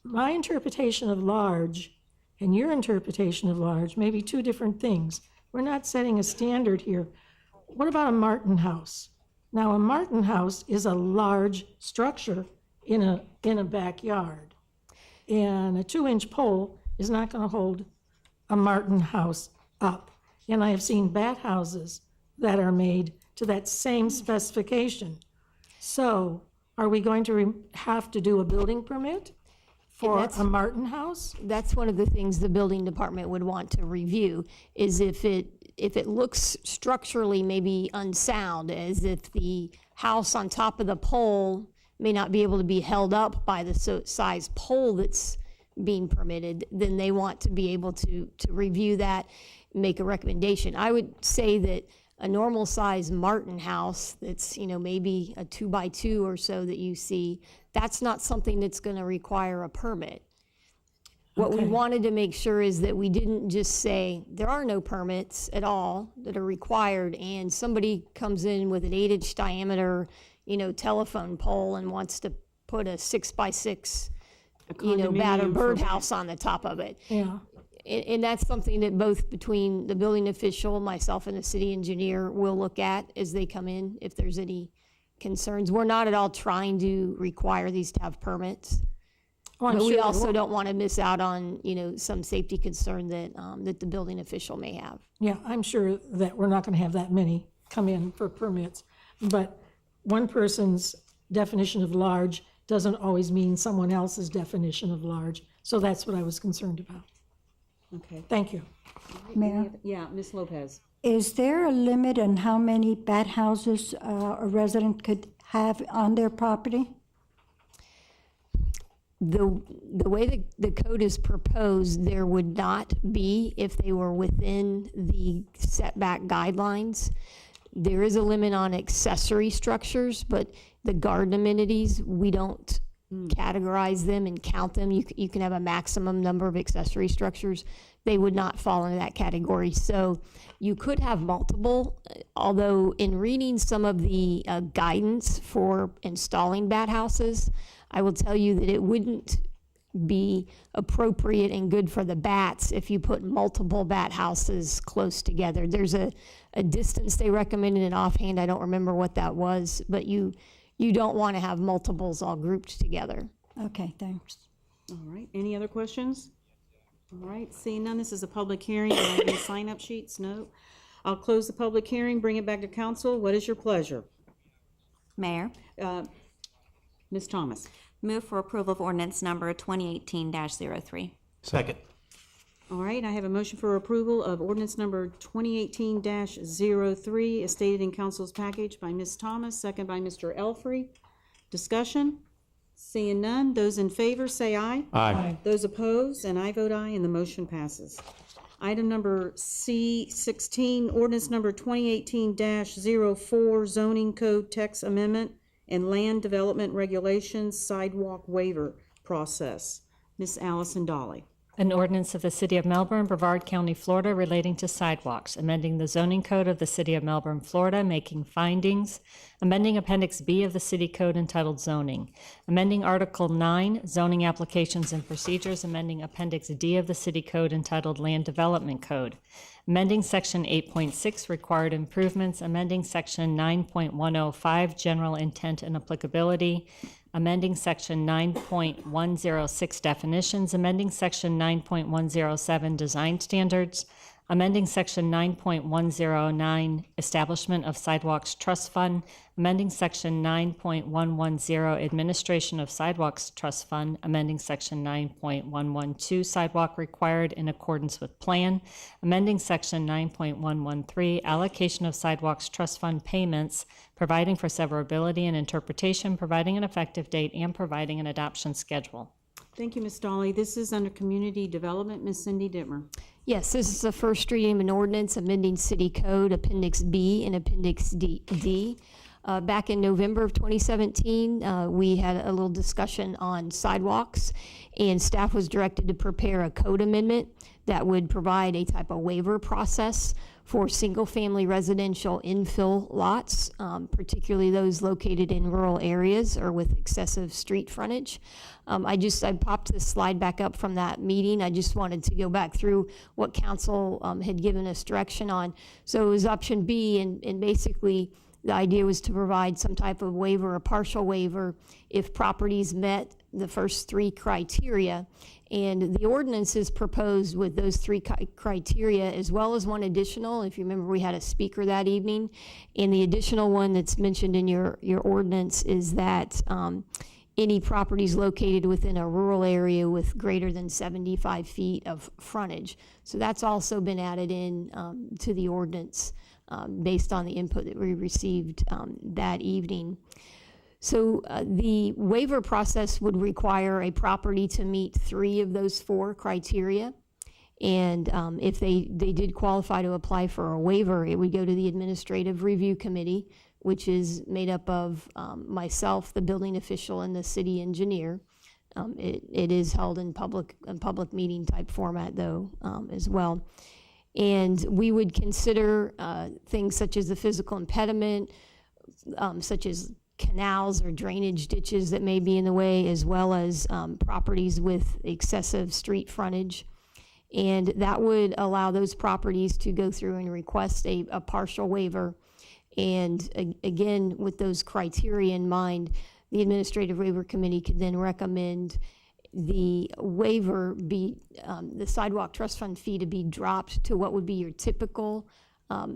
my interpretation of large and your interpretation of large may be two different things. We're not setting a standard here. What about a Martin house? Now, a Martin house is a large structure in a backyard, and a 2-inch pole is not going to hold a Martin house up. And I have seen bat houses that are made to that same specification. So are we going to have to do a building permit for a Martin house? That's one of the things the building department would want to review, is if it looks structurally maybe unsound, as if the house on top of the pole may not be able to be held up by the size pole that's being permitted, then they want to be able to review that, make a recommendation. I would say that a normal size Martin house that's, maybe a 2x2 or so that you see, that's not something that's going to require a permit. What we wanted to make sure is that we didn't just say there are no permits at all that are required, and somebody comes in with an 8-inch diameter, telephone pole and wants to put a 6x6, battered birdhouse on the top of it. Yeah. And that's something that both between the building official, myself, and the city engineer will look at as they come in, if there's any concerns. We're not at all trying to require these to have permits. Oh, I'm But we sure they also won't. don't want to miss out on, some safety concern that, that the building official may have. Yeah, I'm sure that we're not going to have that many come in for permits. But one person's definition of large doesn't always mean someone else's definition of large. So that's what I was concerned about. Okay. Thank you. Mayor, Yeah, Ms. Lopez. is there a limit on how many bat houses a resident could have on their property? The way the code is proposed, there would not be if they were within the setback guidelines. There is a limit on accessory structures, but the garden amenities, we don't categorize them and count them. You can have a maximum number of accessory structures. They would not fall into that category. So you could have multiple, although in reading some of the guidance for installing bat houses, I will tell you that it wouldn't be appropriate and good for the bats if you put multiple bat houses close together. There's a distance they recommended, and offhand I don't remember what that was, but you don't want to have multiples all grouped together. Okay, thanks. All right, any other questions? All right, seeing none, this is a public hearing. Do I have any sign-up sheets? No. I'll close the public hearing, bring it back to council. What is your pleasure? Mayor, Ms. Thomas? move for approval of ordinance number 2018-03. Second. All right, I have a motion for approval of ordinance number 2018-03 as stated in council's package by Ms. Thomas, second by Mr. Elfrey. Discussion? Seeing none, those in favor say aye. Aye. Those opposed, and I vote aye, and the motion passes. Item number C16, ordinance number 2018-04, zoning code text amendment and land development regulations sidewalk waiver process. Ms. Allison Dolly. An ordinance of the City of Melbourne, Brevard County, Florida, relating to sidewalks, amending the zoning code of the City of Melbourne, Florida, making findings, amending Appendix B of the City Code entitled Zoning, amending Article 9, Zoning Applications and Procedures, amending Appendix D of the City Code entitled Land Development Code, amending Section 8.6, Required Improvements, amending Section 9.105, General Intent and Applicability, amending Section 9.106, Definitions, amending Section 9.107, Design Standards, amending Section 9.109, Establishment of Sidewalks Trust Fund, amending Section 9.110, Administration of Sidewalks Trust Fund, amending Section 9.112, Sidewalk Required in Accordance with Plan, amending Section 9.113, Allocation of Sidewalks Trust Fund Payments, providing for severability and interpretation, providing an effective date, and providing an adoption schedule. Thank you, Ms. Dolly. This is under Community Development. Ms. Cindy Dittmer. Yes, this is the first reading of an ordinance amending City Code Appendix B and Appendix D. Back in November of 2017, we had a little discussion on sidewalks, and staff was directed to prepare a code amendment that would provide a type of waiver process for single-family residential infill lots, particularly those located in rural areas or with excessive street frontage. I popped this slide back up from that meeting. I just wanted to go back through what council had given us direction on. So it was option B, and basically the idea was to provide some type of waiver, a partial waiver, if properties met the first three criteria. And the ordinance is proposed with those three criteria, as well as one additional. If you remember, we had a speaker that evening. And the additional one that's mentioned in your ordinance is that any properties located within a rural area with greater than 75 feet of frontage. So that's also been added in to the ordinance based on the input that we received that evening. So the waiver process would require a property to meet 3 of those 4 criteria. And if they did qualify to apply for a waiver, it would go to the Administrative Review Committee, which is made up of myself, the building official, and the city engineer. It is held in public meeting type format though, as well. And we would consider things such as the physical impediment, such as canals or drainage ditches that may be in the way, as well as properties with excessive street frontage. And that would allow those properties to go through and request a partial waiver. And again, with those criteria in mind, the Administrative Waiver Committee could then recommend the waiver be, the sidewalk trust fund fee to be dropped to what would be your typical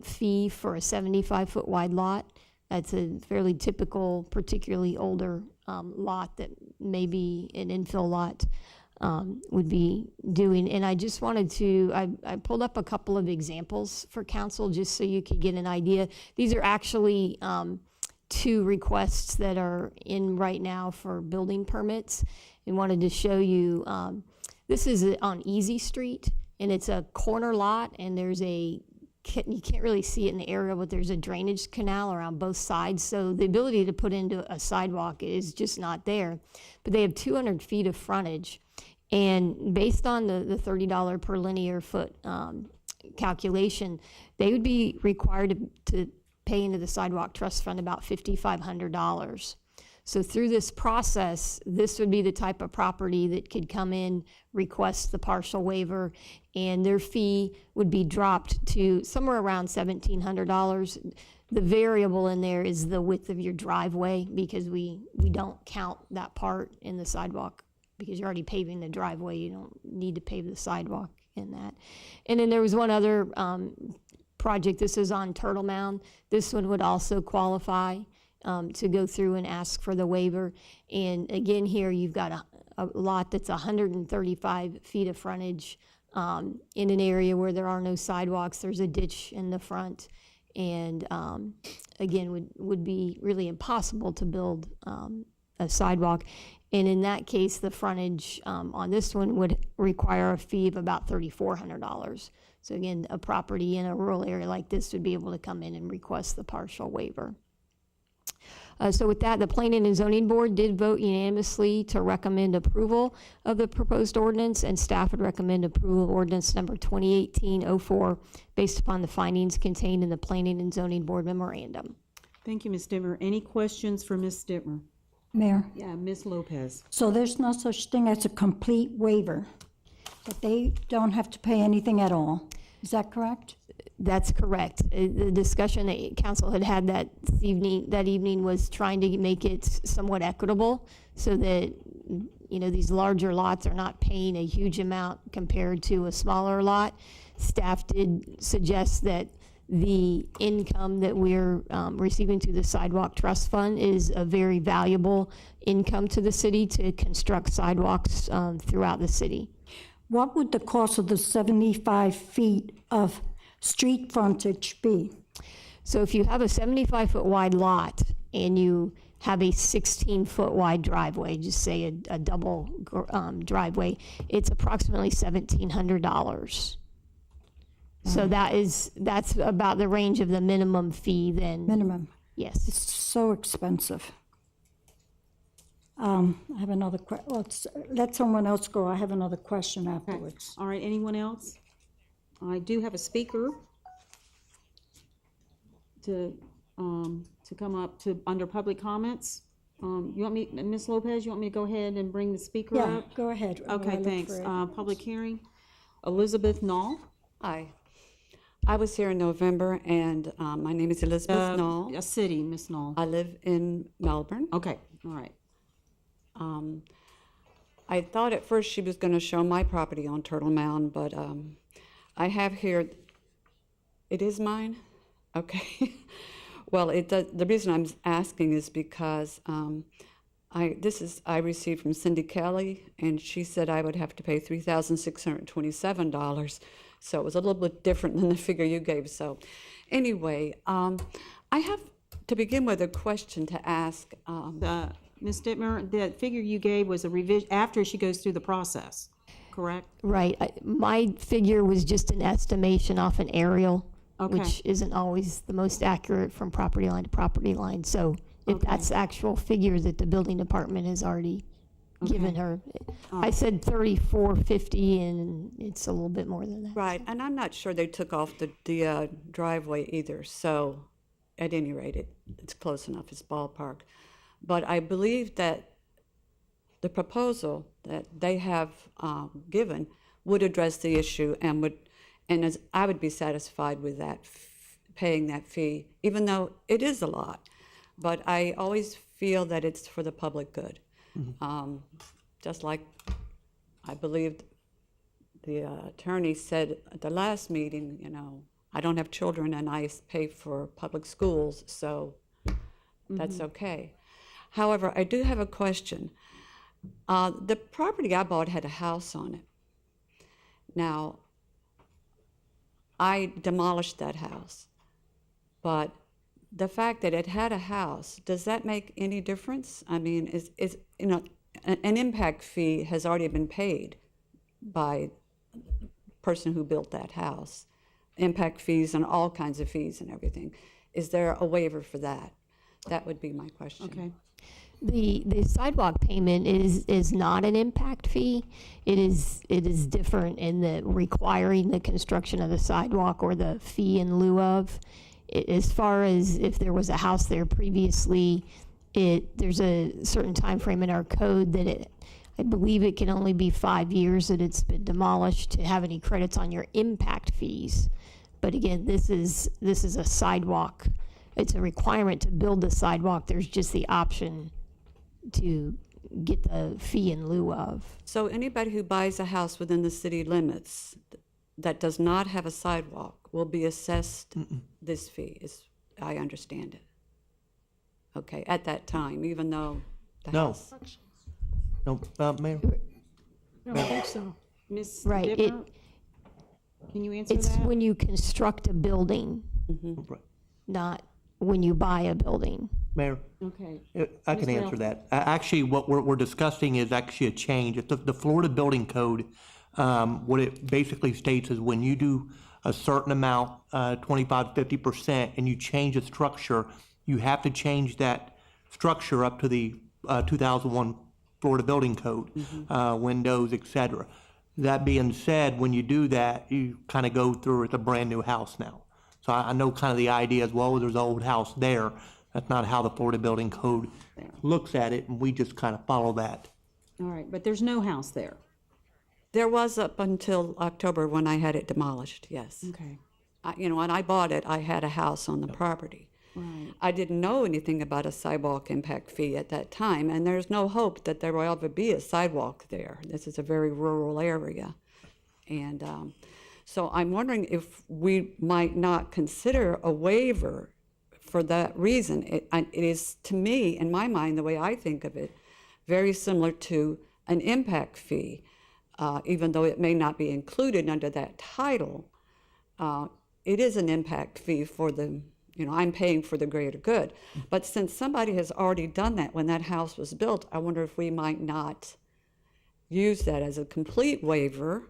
fee for a 75-foot wide lot. That's a fairly typical, particularly older lot that may be an infill lot would be doing. And I just wanted to, I pulled up a couple of examples for council just so you could get an idea. These are actually 2 requests that are in right now for building permits, and wanted to show you, this is on Easy Street, and it's a corner lot, and there's you can't really see it in the aerial, but there's a drainage canal around both sides, so the ability to put into a sidewalk is just not there. But they have 200 feet of frontage, and based on the $30 per linear foot calculation, they would be required to pay into the sidewalk trust fund about $5,500. So through this process, this would be the type of property that could come in, request the partial waiver, and their fee would be dropped to somewhere around $1,700. The variable in there is the width of your driveway, because we don't count that part in the sidewalk, because you're already paving the driveway. You don't need to pave the sidewalk in that. And then there was one other project. This is on Turtle Mound. This one would also qualify to go through and ask for the waiver. And again, here you've got a lot that's 135 feet of frontage in an area where there are no sidewalks. There's a ditch in the front, and again, would be really impossible to build a sidewalk. And in that case, the frontage on this one would require a fee of about $3,400. So again, a property in a rural area like this would be able to come in and request the partial waiver. So with that, the Planning and Zoning Board did vote unanimously to recommend approval of the proposed ordinance, and staff would recommend approval of ordinance number 2018-04 based upon the findings contained in the Planning and Zoning Board memorandum. Thank you, Ms. Dittmer. Any questions for Ms. Dittmer? Mayor, Yeah, Ms. Lopez. so there's no such thing as a complete waiver, but they don't have to pay anything at all. Is that correct? That's correct. The discussion that council had that evening was trying to make it somewhat equitable, so that, you know, these larger lots are not paying a huge amount compared to a smaller lot. Staff did suggest that the income that we're receiving through the Sidewalk Trust Fund is a very valuable income to the city to construct sidewalks throughout the city. What would the cost of the 75 feet of street frontage be? So if you have a 75-foot wide lot and you have a 16-foot wide driveway, just say a double driveway, it's approximately $1,700. So that's about the range of the minimum fee then. Minimum. Yes. It's so expensive. I have another let someone else go. I have another question afterwards. All right, anyone else? I do have a speaker to come up to under public comments. You want me, Ms. Lopez, you want me to go ahead and bring the speaker Yeah, up? go ahead. while I Okay, look thanks. for it. Public hearing. Elizabeth Knoll. Hi. I was here in November, and my name is Elizabeth Knoll. A city, Ms. Knoll. I live in Melbourne. Okay, all right. I thought at first she was going to show my property on Turtle Mound, but I have here, it is mine? Okay. Well, the reason I'm asking is because I received from Cindy Kelly, and she said I would have to pay $3,627. So it was a little bit different than the figure you gave. So anyway, I have to begin with a question to ask. Ms. Dittmer, the figure you gave was a revision after she goes through the process. correct? Right. My figure was just an estimation off an aerial, Okay. which isn't always the most accurate from property line to property line. So if Okay. that's the actual figure that the building department has already given her, I said 3450, and it's a little bit more than that. Right, and I'm not sure they took off the driveway either, so at any rate, it's close enough, it's ballpark. But I believe that the proposal that they have given would address the issue and I would be satisfied with that, paying that fee, even though it is a lot. But I always feel that it's for the public good. Just like I believe the attorney said at the last meeting, I don't have children and I pay for public schools, so that's okay. However, I do have a question. The property I bought had a house on it. Now, I demolished that house, but the fact that it had a house, does that make any difference? I mean, an impact fee has already been paid by the person who built that house. Impact fees and all kinds of fees and everything. Is there a waiver for that? That would be my question. Okay. The sidewalk payment is not an impact fee. It is different in the requiring the construction of the sidewalk or the fee in lieu of. As far as if there was a house there previously, there's a certain time frame in our code that I believe it can only be 5 years that it's been demolished to have any credits on your impact fees. But again, this is a sidewalk. It's a requirement to build the sidewalk. There's just the option to get the fee in lieu of. So anybody who buys a house within the city limits that does not have a sidewalk will be assessed this fee, as I understand it. Okay, at that time, even though the No. house. No, Mayor? I don't think so. Ms. Right, Dipper, can you answer It's that? when you construct a building, Right. not when you buy a building. Mayor? Okay. I can answer that. Actually, what we're discussing is actually a change. It's the Florida Building Code. What it basically states is when you do a certain amount, 25, 50%, and you change a structure, you have to change that structure up to the 2001 Florida Building Code, windows, et cetera. That being said, when you do that, you kind of go through with a brand-new house now. So I know kind of the idea as well, there's an old house there. That's not how the Florida Building Code looks at it, and we just kind of follow that. All right, but there's no house there. There was up until October when I had it demolished, yes. Okay. When I bought it, I had a house on the property. Right. I didn't know anything about a sidewalk impact fee at that time, and there's no hope that there will ever be a sidewalk there. This is a very rural area. And so I'm wondering if we might not consider a waiver for that reason. It is, to me, in my mind, the way I think of it, very similar to an impact fee, even though it may not be included under that title. It is an impact fee for the, I'm paying for the greater good. But since somebody has already done that when that house was built, I wonder if we might not use that as a complete waiver.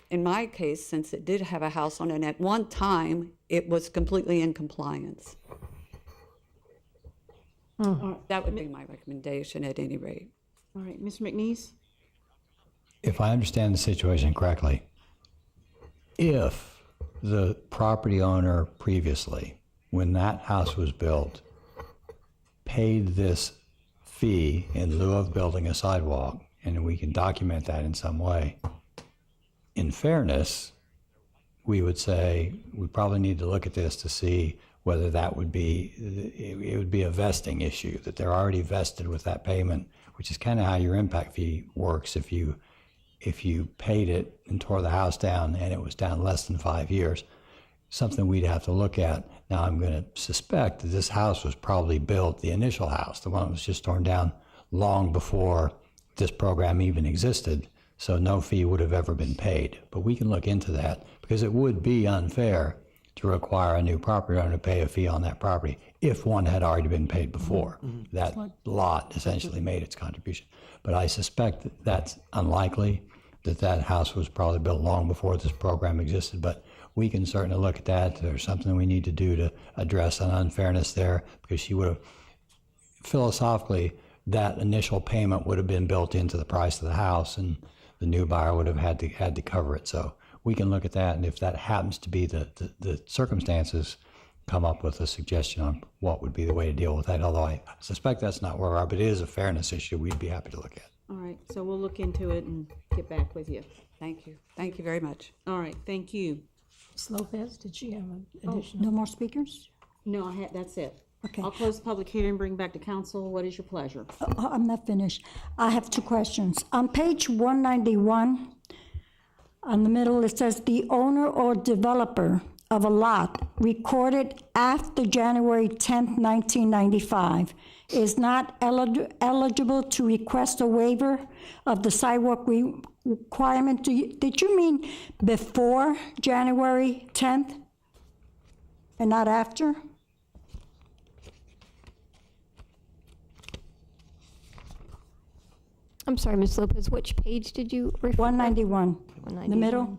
In my case, since it did have a house on it, and at one time, it was completely in compliance. That would be my recommendation at any rate. All right, Mr. McNeese? If I understand the situation correctly, if the property owner previously, when that house was built, paid this fee in lieu of building a sidewalk, and we can document that in some way, in fairness, we would say we probably need to look at this to see whether that would be, it would be a vesting issue, that they're already vested with that payment, which is kind of how your impact fee works. If you paid it and tore the house down and it was down less than 5 years, something we'd have to look at. Now, I'm going to suspect that this house was probably built, the initial house, the one that was just torn down, long before this program even existed, so no fee would have ever been paid. But we can look into that, because it would be unfair to require a new property owner to pay a fee on that property if one had already been paid before. That lot essentially made its contribution. But I suspect that that's unlikely, that house was probably built long before this program existed, but we can certainly look at that. There's something we need to do to address an unfairness there, because she would have, philosophically, that initial payment would have been built into the price of the house, and the new buyer would have had to cover it. So we can look at that, and if that happens to be the circumstances, come up with a suggestion on what would be the way to deal with that. Although I suspect that's not where we are, but it is a fairness issue we'd be happy to look at. All right, so we'll look into it and get back with you. Thank you. Thank you very much. All right, thank you. Ms. Lopez, did she have an No additional? more speakers? No, that's it. Okay. I'll close the public hearing, bring back to council. What is your pleasure? I'm not finished. I have two questions. On page 191, on the middle, it says the owner or developer of a lot recorded after January 10th, 1995 is not eligible to request a waiver of the sidewalk requirement. Did you mean before January 10th and not after? I'm sorry, Ms. Lopez, which page did you refer? 191, the middle,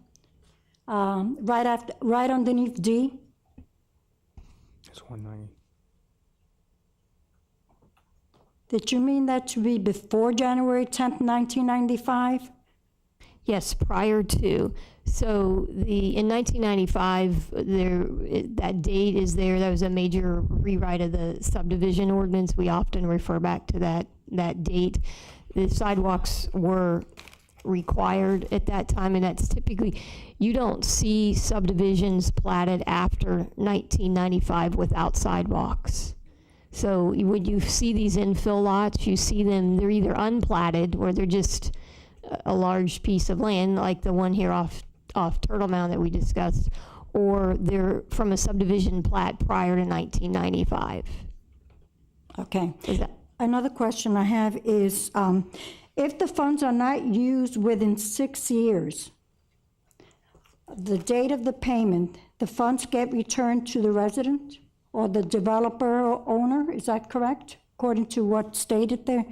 right underneath D. It's 190. Did you mean that to be before January 10th, 1995? Yes, prior to. So in 1995, that date is there. That was a major rewrite of the subdivision ordinance. We often refer back to that date. The sidewalks were required at that time, and that's typically, you don't see subdivisions platted after 1995 without sidewalks. So when you see these infill lots, you see them, they're either unplatted, where they're just a large piece of land, like the one here off Turtle Mound that we discussed, or they're from a subdivision plat prior to 1995. Okay. Is that? Another question I have is, if the funds are not used within 6 years, the date of the payment, the funds get returned to the resident or the developer or owner, is that correct? According to what stated there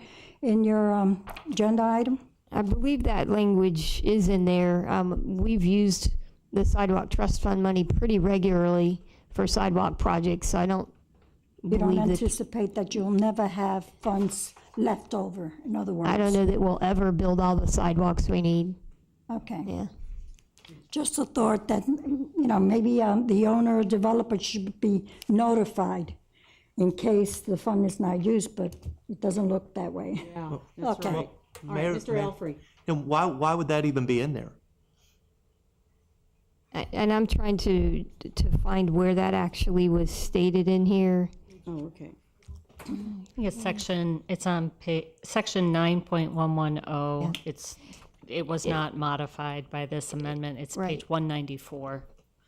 in your agenda item? I believe that language is in there. We've used the Sidewalk Trust Fund money pretty regularly for sidewalk projects, so I don't You don't believe that. anticipate that you'll never have funds left over, in other words? I don't know that we'll ever build all the sidewalks we need. Okay. Yeah. Just a thought that, maybe the owner or developer should be notified in case the fund is not used, but it doesn't look that way. Yeah, that's Okay. right. All right, Mr. Elfrey. And why would that even be in there? And I'm trying to find where that actually was stated in here. Oh, okay. I think it's on section 9.110. It was not modified by this amendment. It's Right. page 194.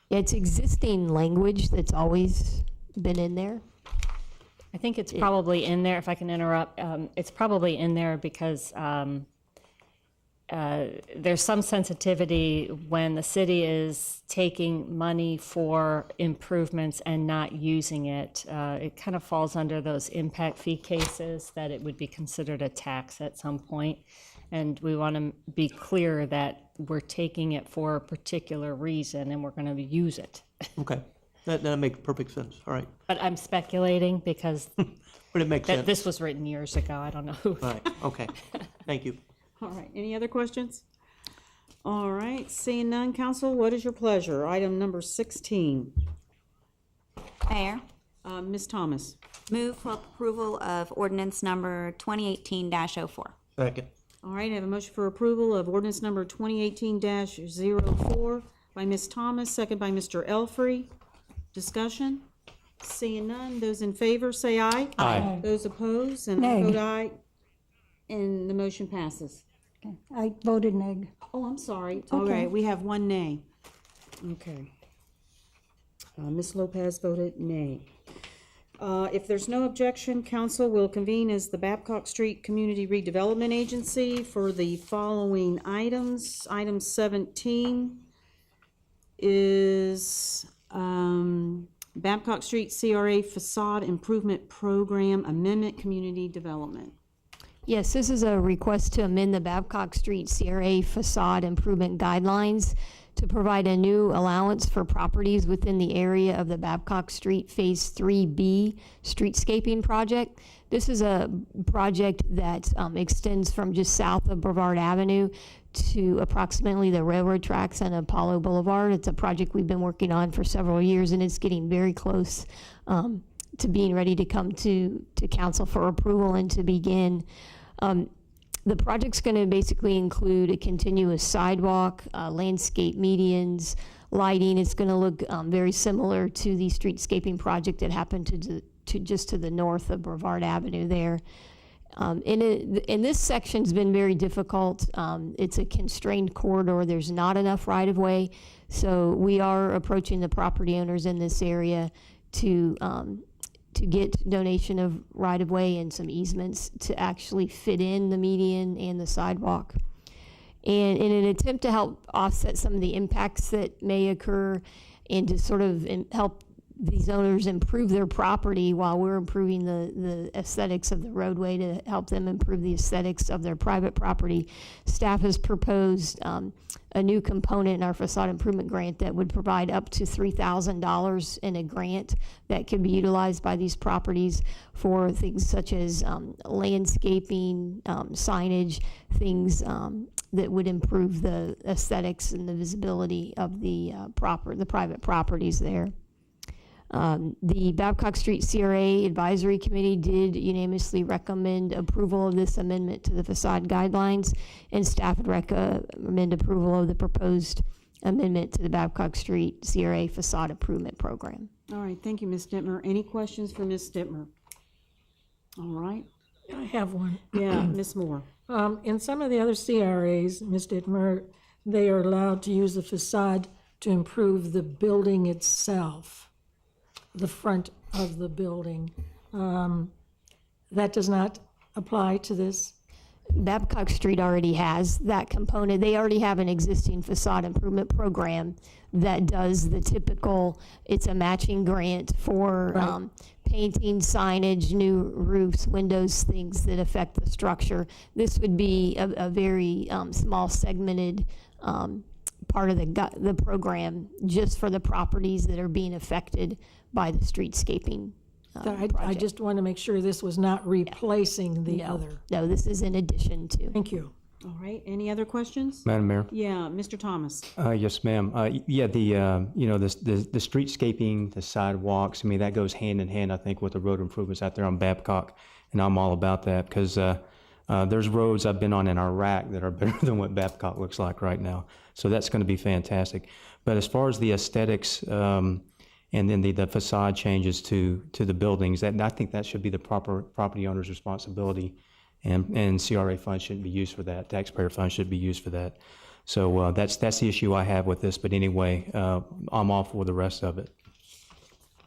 It's existing language that's always been in there. I think it's probably in there, if I can interrupt, it's probably in there because there's some sensitivity when the city is taking money for improvements and not using it. It kind of falls under those impact fee cases that it would be considered a tax at some point. And we want to be clear that we're taking it for a particular reason and we're going to use it. Okay, that makes perfect sense, all right. But I'm speculating because But it makes sense. this was written years ago. I don't know who. All right, okay, thank you. All right, any other questions? All right, seeing none, council, what is your pleasure? Item number 16. Mayor, Ms. Thomas. move for approval of ordinance number 2018-04. Second. All right, I have a motion for approval of ordinance number 2018-04 by Ms. Thomas, second by Mr. Elfrey. Discussion? Seeing none, those in favor say aye. Aye. Those opposed, and I Nay. vote aye, and the motion passes. Okay, I voted neg. Oh, I'm sorry. All Okay. right, we have one nay. Okay. Ms. Lopez voted nay. If there's no objection, council will convene as the Babcock Street Community Redevelopment Agency for the following items. Item 17 is Babcock Street CRA Facade Improvement Program Amendment Community Development. Yes, this is a request to amend the Babcock Street CRA facade improvement guidelines to provide a new allowance for properties within the area of the Babcock Street Phase 3B streetscaping project. This is a project that extends from just south of Brevard Avenue to approximately the railroad tracks on Apollo Boulevard. It's a project we've been working on for several years, and it's getting very close to being ready to come to council for approval and to begin. The project's going to basically include a continuous sidewalk, landscape medians, lighting. It's going to look very similar to the streetscaping project that happened to just to the north of Brevard Avenue there. And this section's been very difficult. It's a constrained corridor. There's not enough right-of-way. So we are approaching the property owners in this area to get donation of right-of-way and some easements to actually fit in the median and the sidewalk. And in an attempt to help offset some of the impacts that may occur and to sort of help these owners improve their property while we're improving the aesthetics of the roadway to help them improve the aesthetics of their private property, staff has proposed a new component in our facade improvement grant that would provide up to $3,000 in a grant that can be utilized by these properties for things such as landscaping, signage, things that would improve the aesthetics and the visibility of the private properties there. The Babcock Street CRA Advisory Committee did unanimously recommend approval of this amendment to the facade guidelines, and staff would recommend approval of the proposed amendment to the Babcock Street CRA Facade Improvement Program. All right, thank you, Ms. Dittmer. Any questions for Ms. Dittmer? All right. I have one. Yeah, Ms. Moore. In some of the other CRAs, Ms. Dittmer, they are allowed to use the facade to improve the building itself, the front of the building. That does not apply to this? Babcock Street already has that component. They already have an existing facade improvement program that does the typical, it's a matching grant for painting, signage, new roofs, windows, things that affect the structure. This would be a very small segmented part of the program just for the properties that are being affected by the streetscaping I just want to make sure this was not replacing the other. No, this is in addition to. Thank you. All right, any other questions? Madam Mayor? Yeah, Mr. Thomas. Yes, ma'am. Yeah, the streetscaping, the sidewalks, I mean, that goes hand in hand, I think, with the road improvements out there on Babcock, and I'm all about that because there's roads I've been on in Iraq that are better than what Babcock looks like right now. So that's going to be fantastic. But as far as the aesthetics and then the facade changes to the buildings, I think that should be the proper property owner's responsibility. And CRA funds shouldn't be used for that. Taxpayer funds should be used for that. So that's the issue I have with this. But anyway, I'm all for the rest of it.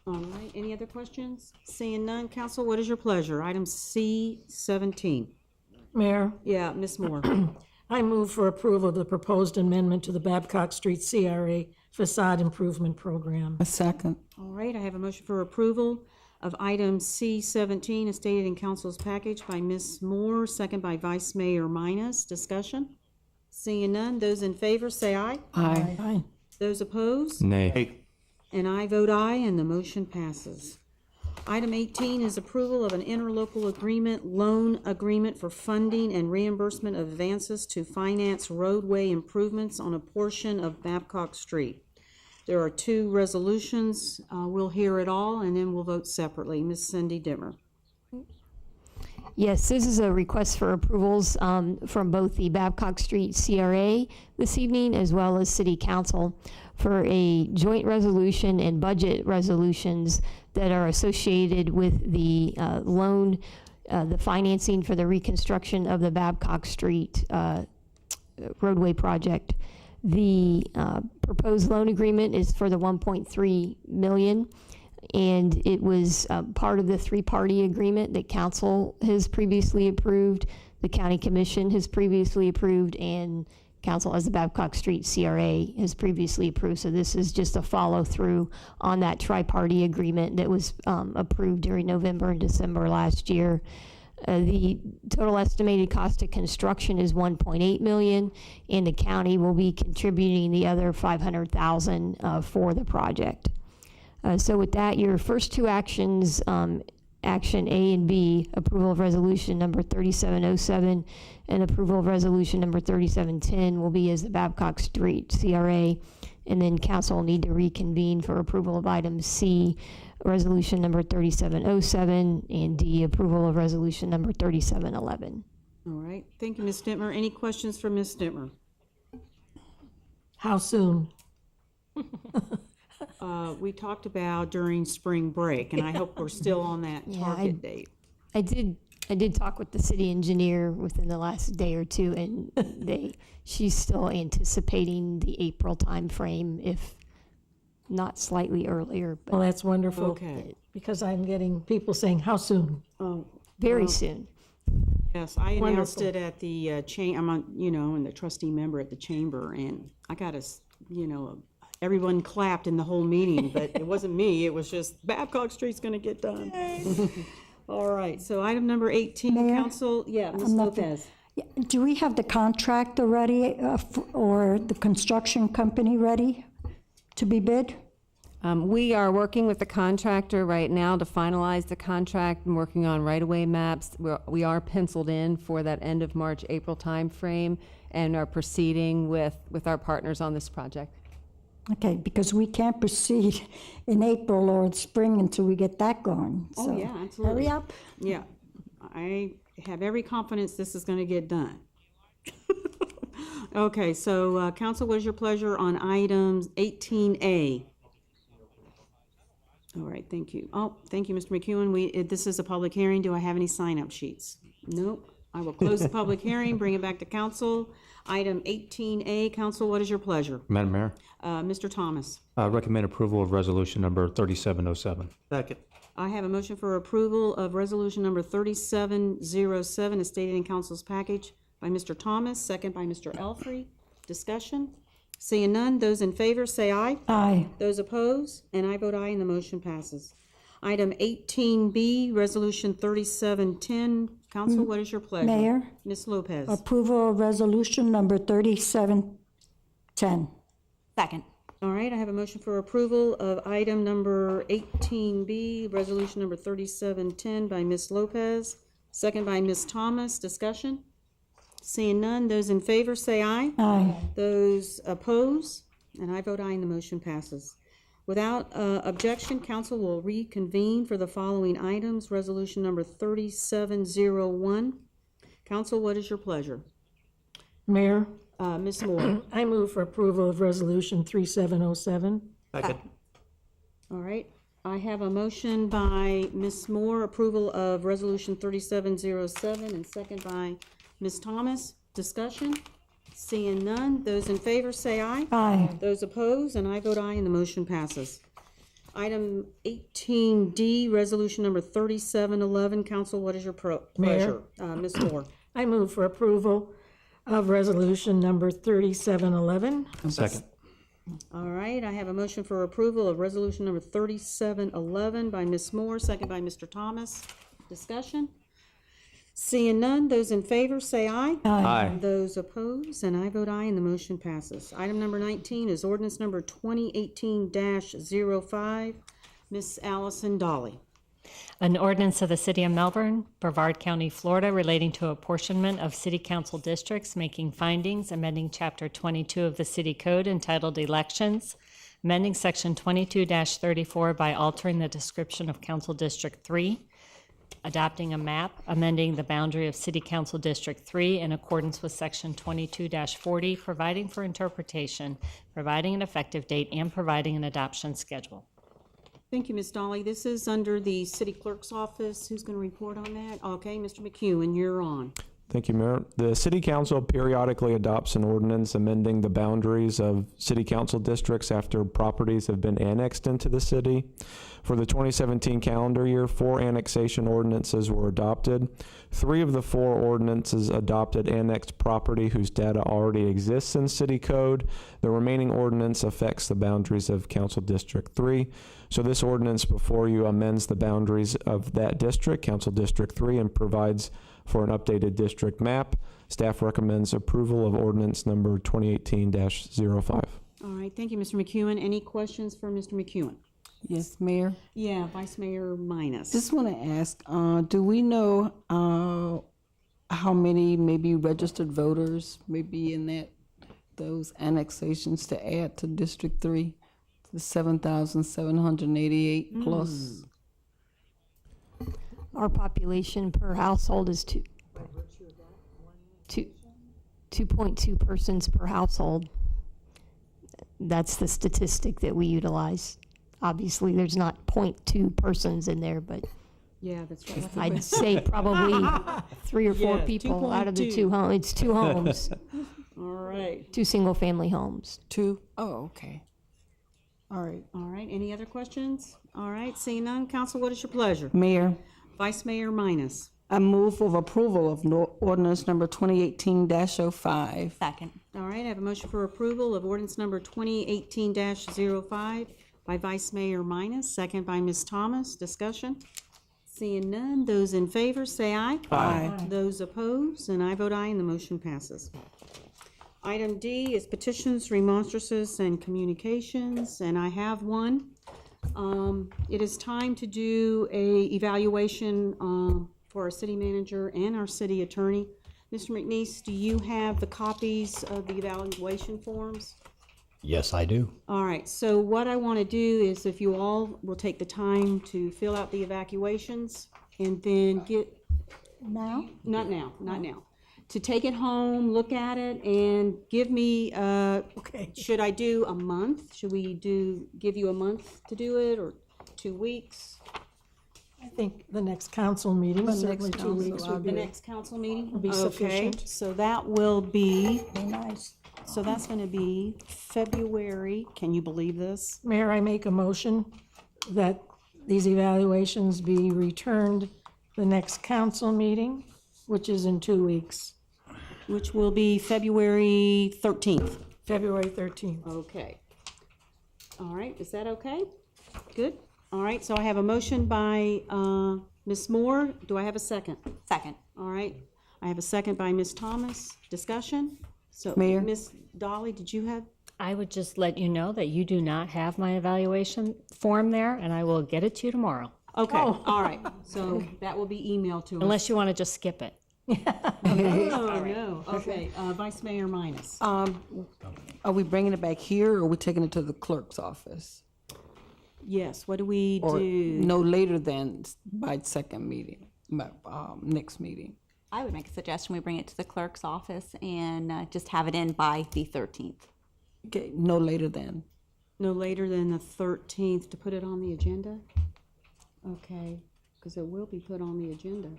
All right, any other questions? Seeing none, council, what is your pleasure? Item C17. Mayor? Yeah, Ms. Moore. I move for approval of the proposed amendment to the Babcock Street CRA Facade Improvement Program. A second. All right, I have a motion for approval of item C17 as stated in council's package by Ms. Moore, second by Vice Mayor Minus. Discussion? Seeing none, those in favor say aye. Aye. Aye. Those opposed? Nay. And I vote aye, and the motion passes. Item 18 is approval of an interlocal loan agreement for funding and reimbursement of advances to finance roadway improvements on a portion of Babcock Street. There are two resolutions. We'll hear it all, and then we'll vote separately. Ms. Cindy Dimmer. Yes, this is a request for approvals from both the Babcock Street CRA this evening as well as City Council for a joint resolution and budget resolutions that are associated with the loan, the financing for the reconstruction of the Babcock Street roadway project. The proposed loan agreement is for the $1.3 million, and it was part of the three-party agreement that council has previously approved, the county commission has previously approved, and council, as the Babcock Street CRA has previously approved. So this is just a follow-through on that tri-party agreement that was approved during November and December last year. The total estimated cost of construction is $1.8 million, and the county will be contributing the other $500,000 for the project. So with that, your first two actions, Action A and B, approval of resolution number 3707 and approval of resolution number 3710 will be as the Babcock Street CRA, and then council will need to reconvene for approval of item C, resolution number 3707, and D, approval of resolution number 3711. All right, thank you, Ms. Stentmer. Any questions for Ms. Stentmer? How soon? We talked about during spring break, and I hope we're still on that target date. I did talk with the city engineer within the last day or two, and she's still anticipating the April timeframe, if not slightly earlier. But Well, that's wonderful. Okay. Because I'm getting people saying, how soon? very soon. Yes, I announced Wonderful. it at the I'm on, and the trustee member at the chamber, and I got everyone clapped in the whole meeting, but it wasn't me. It was just Babcock Street's going to get done. All right. So item number 18, Mayor? council. Yeah, Ms. Lopez. Yeah, do we have the contractor ready or the construction company ready to be bid? We are working with the contractor right now to finalize the contract and working on right-of-way maps. We are penciled in for that end of March, April timeframe, and are proceeding with our partners on this project. Okay, because we can't proceed in April or spring until we get that going. Oh, So yeah, absolutely. hurry up. Yeah, I have every confidence this is going to get done. Okay, so council, what is your pleasure on items 18A? All right, thank you. Oh, thank you, Mr. McEwen. This is a public hearing. Do I have any sign-up sheets? Nope. I will close the public hearing, bring it back to council. Item 18A, council, what is your pleasure? Madam Mayor, Mr. Thomas. recommend approval of resolution number 3707. Second. I have a motion for approval of resolution number 3707 as stated in council's package by Mr. Thomas, second by Mr. Elfrey. Discussion? Seeing none, those in favor say aye. Aye. Those opposed, and I vote aye, and the motion passes. Item 18B, resolution 3710. Council, what is your pleasure? Mayor? Ms. Lopez. Approval of resolution number 3710. Second. All right, I have a motion for approval of item number 18B, resolution number 3710 by Ms. Lopez, second by Ms. Thomas. Discussion? Seeing none, those in favor say aye. Aye. Those oppose, and I vote aye, and the motion passes. Without objection, council will reconvene for the following items. Resolution number 3701. Council, what is your pleasure? Mayor, Ms. Moore. I move for approval of resolution 3707. Second. All right, I have a motion by Ms. Moore, approval of resolution 3707, and second by Ms. Thomas. Discussion? Seeing none, those in favor say aye. Aye. Those opposed, and I vote aye, and the motion passes. Item 18D, resolution number 3711. Council, what is your pleasure? Ms. Moore. I move for approval of resolution number 3711. Second. All right, I have a motion for approval of resolution number 3711 by Ms. Moore, second by Mr. Thomas. Discussion? Seeing none, those in favor say aye. Aye. Those opposed, and I vote aye, and the motion passes. Item number 19 is ordinance number 2018-05. Ms. Allison Dolly. An ordinance of the City of Melbourne, Brevard County, Florida, relating to apportionment of city council districts, making findings, amending Chapter 22 of the City Code entitled Elections, amending Section 22-34 by altering the description of Council District 3, adopting a map, amending the boundary of City Council District 3 in accordance with Section 22-40, providing for interpretation, providing an effective date, and providing an adoption schedule. Thank you, Ms. Dolly. This is under the city clerk's office. Who's going to report on that? Okay, Mr. McEwen, you're on. Thank you, Mayor. The City Council periodically adopts an ordinance amending the boundaries of city council districts after properties have been annexed into the city. For the 2017 calendar year, 4 annexation ordinances were adopted. 3 of the 4 ordinances adopted annexed property whose data already exists in city code. The remaining ordinance affects the boundaries of Council District 3. So this ordinance before you amends the boundaries of that district, Council District 3, and provides for an updated district map. Staff recommends approval of ordinance number 2018-05. All right, thank you, Mr. McEwen. Any questions for Mr. McEwen? Yes, Mayor. Yeah, Vice Mayor Minus. Just want to ask, do we know how many maybe registered voters may be in those annexations to add to District 3, the 7,788 plus? Our population per household is 2.2 persons per household. That's the statistic that we utilize. Obviously, there's not 0.2 persons in there, but Yeah, that's right. I'd say probably 3 or 4 Yeah, people out of the 2.2. 2 homes. It's 2 homes, All right. 2 single-family homes. 2? Oh, okay. All right. All right, any other questions? All right, seeing none, council, what is your pleasure? Mayor, Vice Mayor Minus. I move for approval of ordinance number 2018-05. Second. All right, I have a motion for approval of ordinance number 2018-05 by Vice Mayor Minus, second by Ms. Thomas. Discussion? Seeing none, those in favor say aye. Aye. Those opposed, and I vote aye, and the motion passes. Item D is petitions, remonstrances, and communications, and I have one. It is time to do a evaluation for our city manager and our city attorney. Mr. McNeese, do you have the copies of the evaluation forms? Yes, I do. All right, so what I want to do is if you all will take the time to fill out the evacuations and then get, Now? not now, to take it home, look at it, and give me, should I do a month? Should we give you a month to do it, or 2 weeks? I think the next council meeting, The certainly next 2 weeks council, would The be. next council meeting? Will be sufficient. Okay, so that will be, Be nice. so that's gonna be February, can you believe this? Mayor, I make a motion that these evaluations be returned the next council meeting, which is in 2 weeks, Which will be February 13th. February 13th. Okay. All right, is that okay? Good. All right, so I have a motion by Ms. Moore. Do I have a second? Second. All right, I have a second by Ms. Thomas. Discussion? So, Mayor? Ms. Dolly, did you have? I would just let you know that you do not have my evaluation form there, and I will get it to you tomorrow, Okay, all right, so that will be emailed to us. unless you want to just skip it. Oh, no, okay, Vice Mayor Minus. Are we bringing it back here, or are we taking it to the clerk's office? Yes, what do we Or do? no later than by second meeting, next meeting? I would make a suggestion, we bring it to the clerk's office and just have it in by the 13th. Okay, no later than. No later than the 13th to put it on the agenda? Okay, because it will be put on the agenda.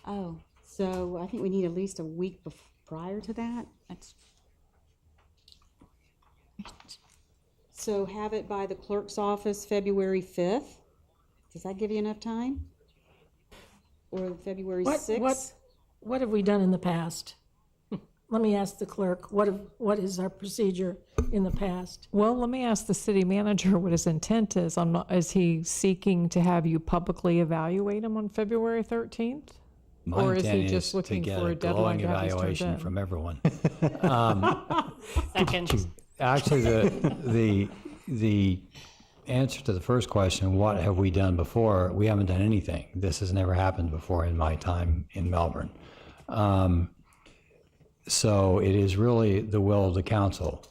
Oh, So I think we need at least a week prior to that. that's, So have it by the clerk's office February 5th. Does that give you enough time? Or February 6th? What have we done in the past? Let me ask the clerk, what is our procedure in the past? Well, let me ask the city manager what his intent is. Is he seeking to have you publicly evaluate him on February 13th? My Or is he intent just is to looking get for a a deadline glowing to have these turned evaluation in? from everyone. Second. Actually, the answer to the first question, what have we done before? We haven't done anything. This has never happened before in my time in Melbourne. So it is really the will of the council.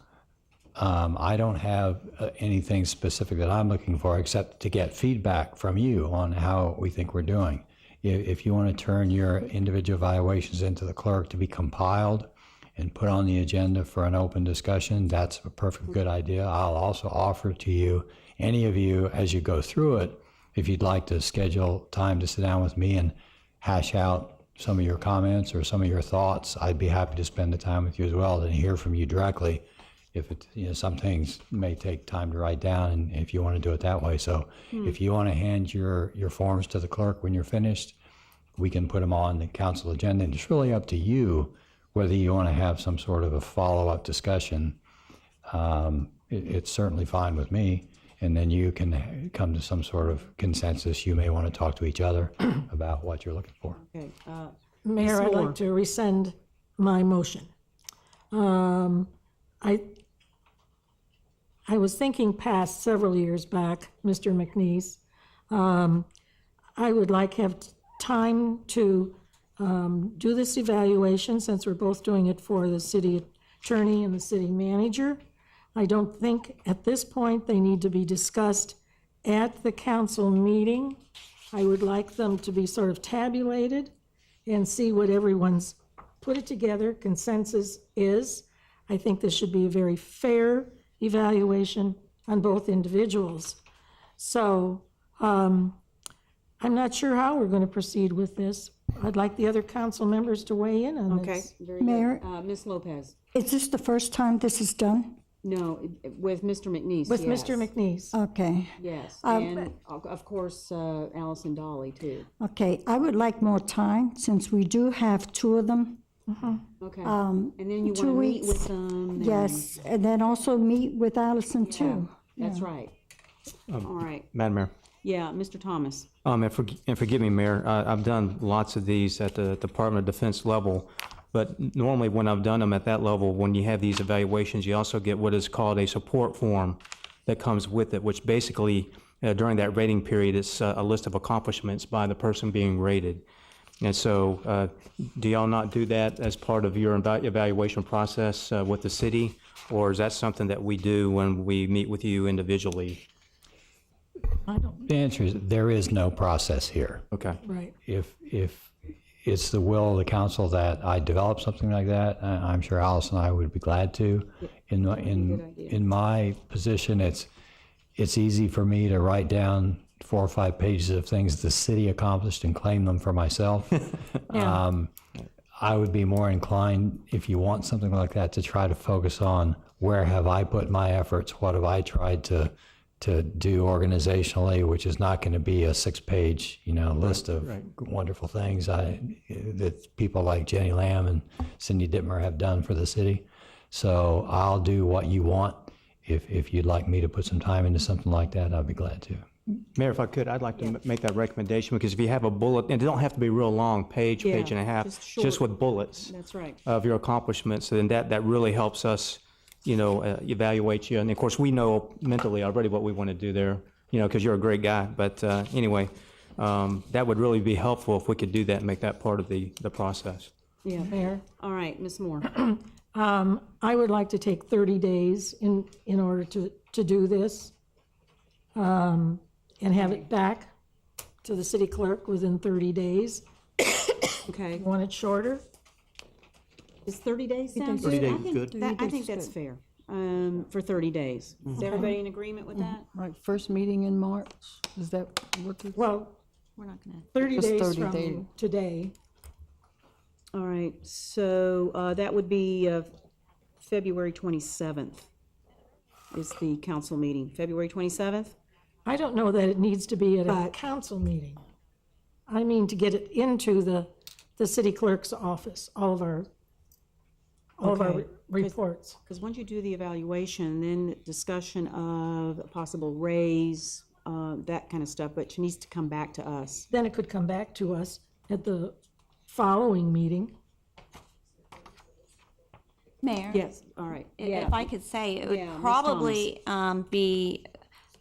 I don't have anything specific that I'm looking for except to get feedback from you on how we think we're doing. If you want to turn your individual evaluations into the clerk to be compiled and put on the agenda for an open discussion, that's a perfect good idea. I'll also offer to you, any of you, as you go through it, if you'd like to schedule time to sit down with me and hash out some of your comments or some of your thoughts, I'd be happy to spend the time with you as well and hear from you directly. If it, some things may take time to write down, and if you want to do it that way. So if you want to hand your forms to the clerk when you're finished, we can put them on the council agenda, and it's really up to you whether you want to have some sort of a follow-up discussion. It's certainly fine with me, and then you can come to some sort of consensus. You may want to talk to each other about what you're looking for. Okay. Mayor, I'd like to rescind my motion. I was thinking past several years back, Mr. McNeese. I would like have time to do this evaluation, since we're both doing it for the city attorney and the city manager. I don't think at this point they need to be discussed at the council meeting. I would like them to be sort of tabulated and see what everyone's put it together, consensus is. I think this should be a very fair evaluation on both individuals. So I'm not sure how we're going to proceed with this. I'd like the other council members to weigh in on Okay, this. very Mayor? good. Ms. Lopez? Is this the first time this is done? No, with Mr. McNeese, With yes. Mr. McNeese. Okay. Yes, and of course, Allison Dolly, too. Okay, I would like more time, since we do have two of them. Okay, and then you want 2 to meet weeks. with them? and- Yes, and then also meet with Allison too. That's right. All right, Madam Mayor. yeah, Mr. Thomas. And forgive me, Mayor, I've done lots of these at the Department of Defense level, but normally when I've done them at that level, when you have these evaluations, you also get what is called a support form that comes with it, which basically, during that rating period, it's a list of accomplishments by the person being rated. And so, do y'all not do that as part of your evaluation process with the city? Or is that something that we do when we meet with you individually? The answer is there is no process here. Okay. Right. If it's the will of the council that I develop something like that, I'm sure Alice and I would be glad to. In my position, it's easy for me to write down 4 or 5 pages of things the city accomplished and claim them for myself. I would be more inclined, if you want something like that, to try to focus on where have I put my efforts, what have I tried to do organizationally, which is not going to be a 6-page, list of wonderful things that people like Jenny Lamb and Cindy Dittmer have done for the city. So I'll do what you want. If you'd like me to put some time into something like that, I'd be glad to. Mayor, if I could, I'd like to make that recommendation, because if you have a bullet, and it don't have to be real long, page and a half, just with bullets. That's right. Of your accomplishments, then that really helps us, evaluate you. And of course, we know mentally already what we want to do there, because you're a great guy. But anyway, that would really be helpful if we could do that and make that part of the process. Yeah. Mayor? All right, Ms. Moore. I would like to take 30 days in order to do this, and have it back to the city clerk within 30 days. Okay. You want it shorter? Is 30 days sound 30 good? days I is think good. that- I think that's fair, for 30 days. Is everybody in agreement with that? Right, first meeting in March, is that what it? Well, We're not gonna. 30 Just days 30 from days. today. All right, so that would be February 27th is the council meeting. February 27th? I don't know that it needs to be at a council meeting. I mean, to get it into the city clerk's office, all of our Okay. reports. Because once you do the evaluation, then discussion of a possible raise, that kind of stuff, but she needs to come back to us. Then it could come back to us at the following meeting. Mayor? Yes, all right. If I could say, it Yeah, would Ms. probably be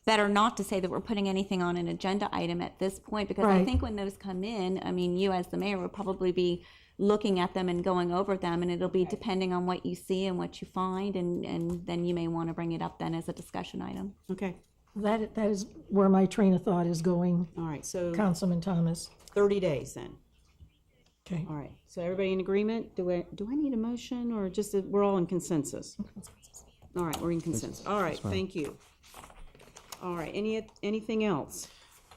better not to say that we're putting anything on an agenda item at this point, because I Right. think when those come in, I mean, you as the mayor would probably be looking at them and going over them, and it'll be depending on what you see and what you find, and then you may want to bring it up then as a discussion item. Okay, That is where my train of thought is going, all right, so Councilman Thomas. 30 days then. Okay. All right, so everybody in agreement? Do I need a motion, or just, we're all in consensus? All right, we're in consensus. All right, thank you. All right, anything else?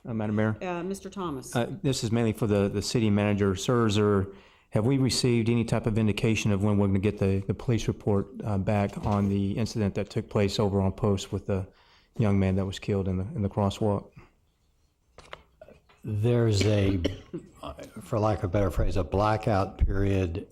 Madam Mayor. Mr. Thomas? This is mainly for the city manager. Sir, have we received any type of indication of when we're going to get the police report back on the incident that took place over on Post with the young man that was killed in the crosswalk? There's for lack of a better phrase, a blackout period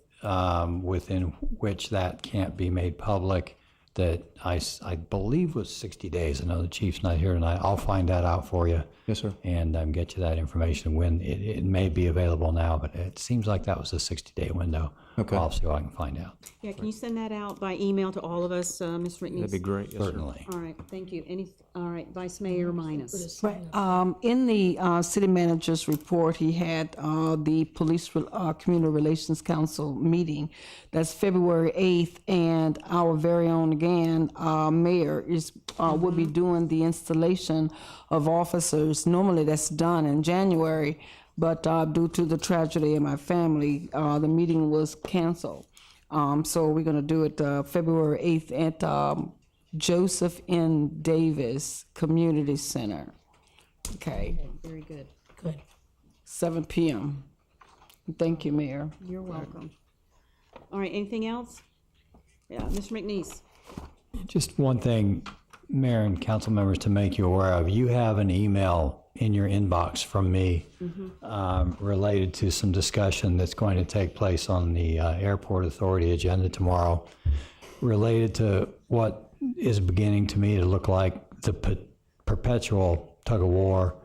within which that can't be made public that I believe was 60 days. I know the chief's not here tonight. I'll find that out for you. Yes, sir. And get you that information when it may be available now, but it seems like that was a 60-day window. Okay. I'll see what I can find out. Yeah, can you send that out by email to all of us, Mr. McNeese? That'd be great. Yes, sir. Certainly. All right, thank you. All right, Vice Mayor Minus. Right. In the city manager's report, he had the Police Community Relations Council meeting. That's February 8th, and our very own again, mayor will be doing the installation of officers. Normally that's done in January, but due to the tragedy in my family, the meeting was canceled. So we're going to do it February 8th at Joseph N. Davis Community Center. Okay. Very good. Good. 7 p.m. Thank you, Mayor. You're welcome. All right, anything else? Yeah, Mr. McNeese. Just one thing, Mayor and council members, to make you aware of. You have an email in your inbox from me related to some discussion that's going to take place on the Airport Authority agenda tomorrow, related to what is beginning to me to look like the perpetual tug of war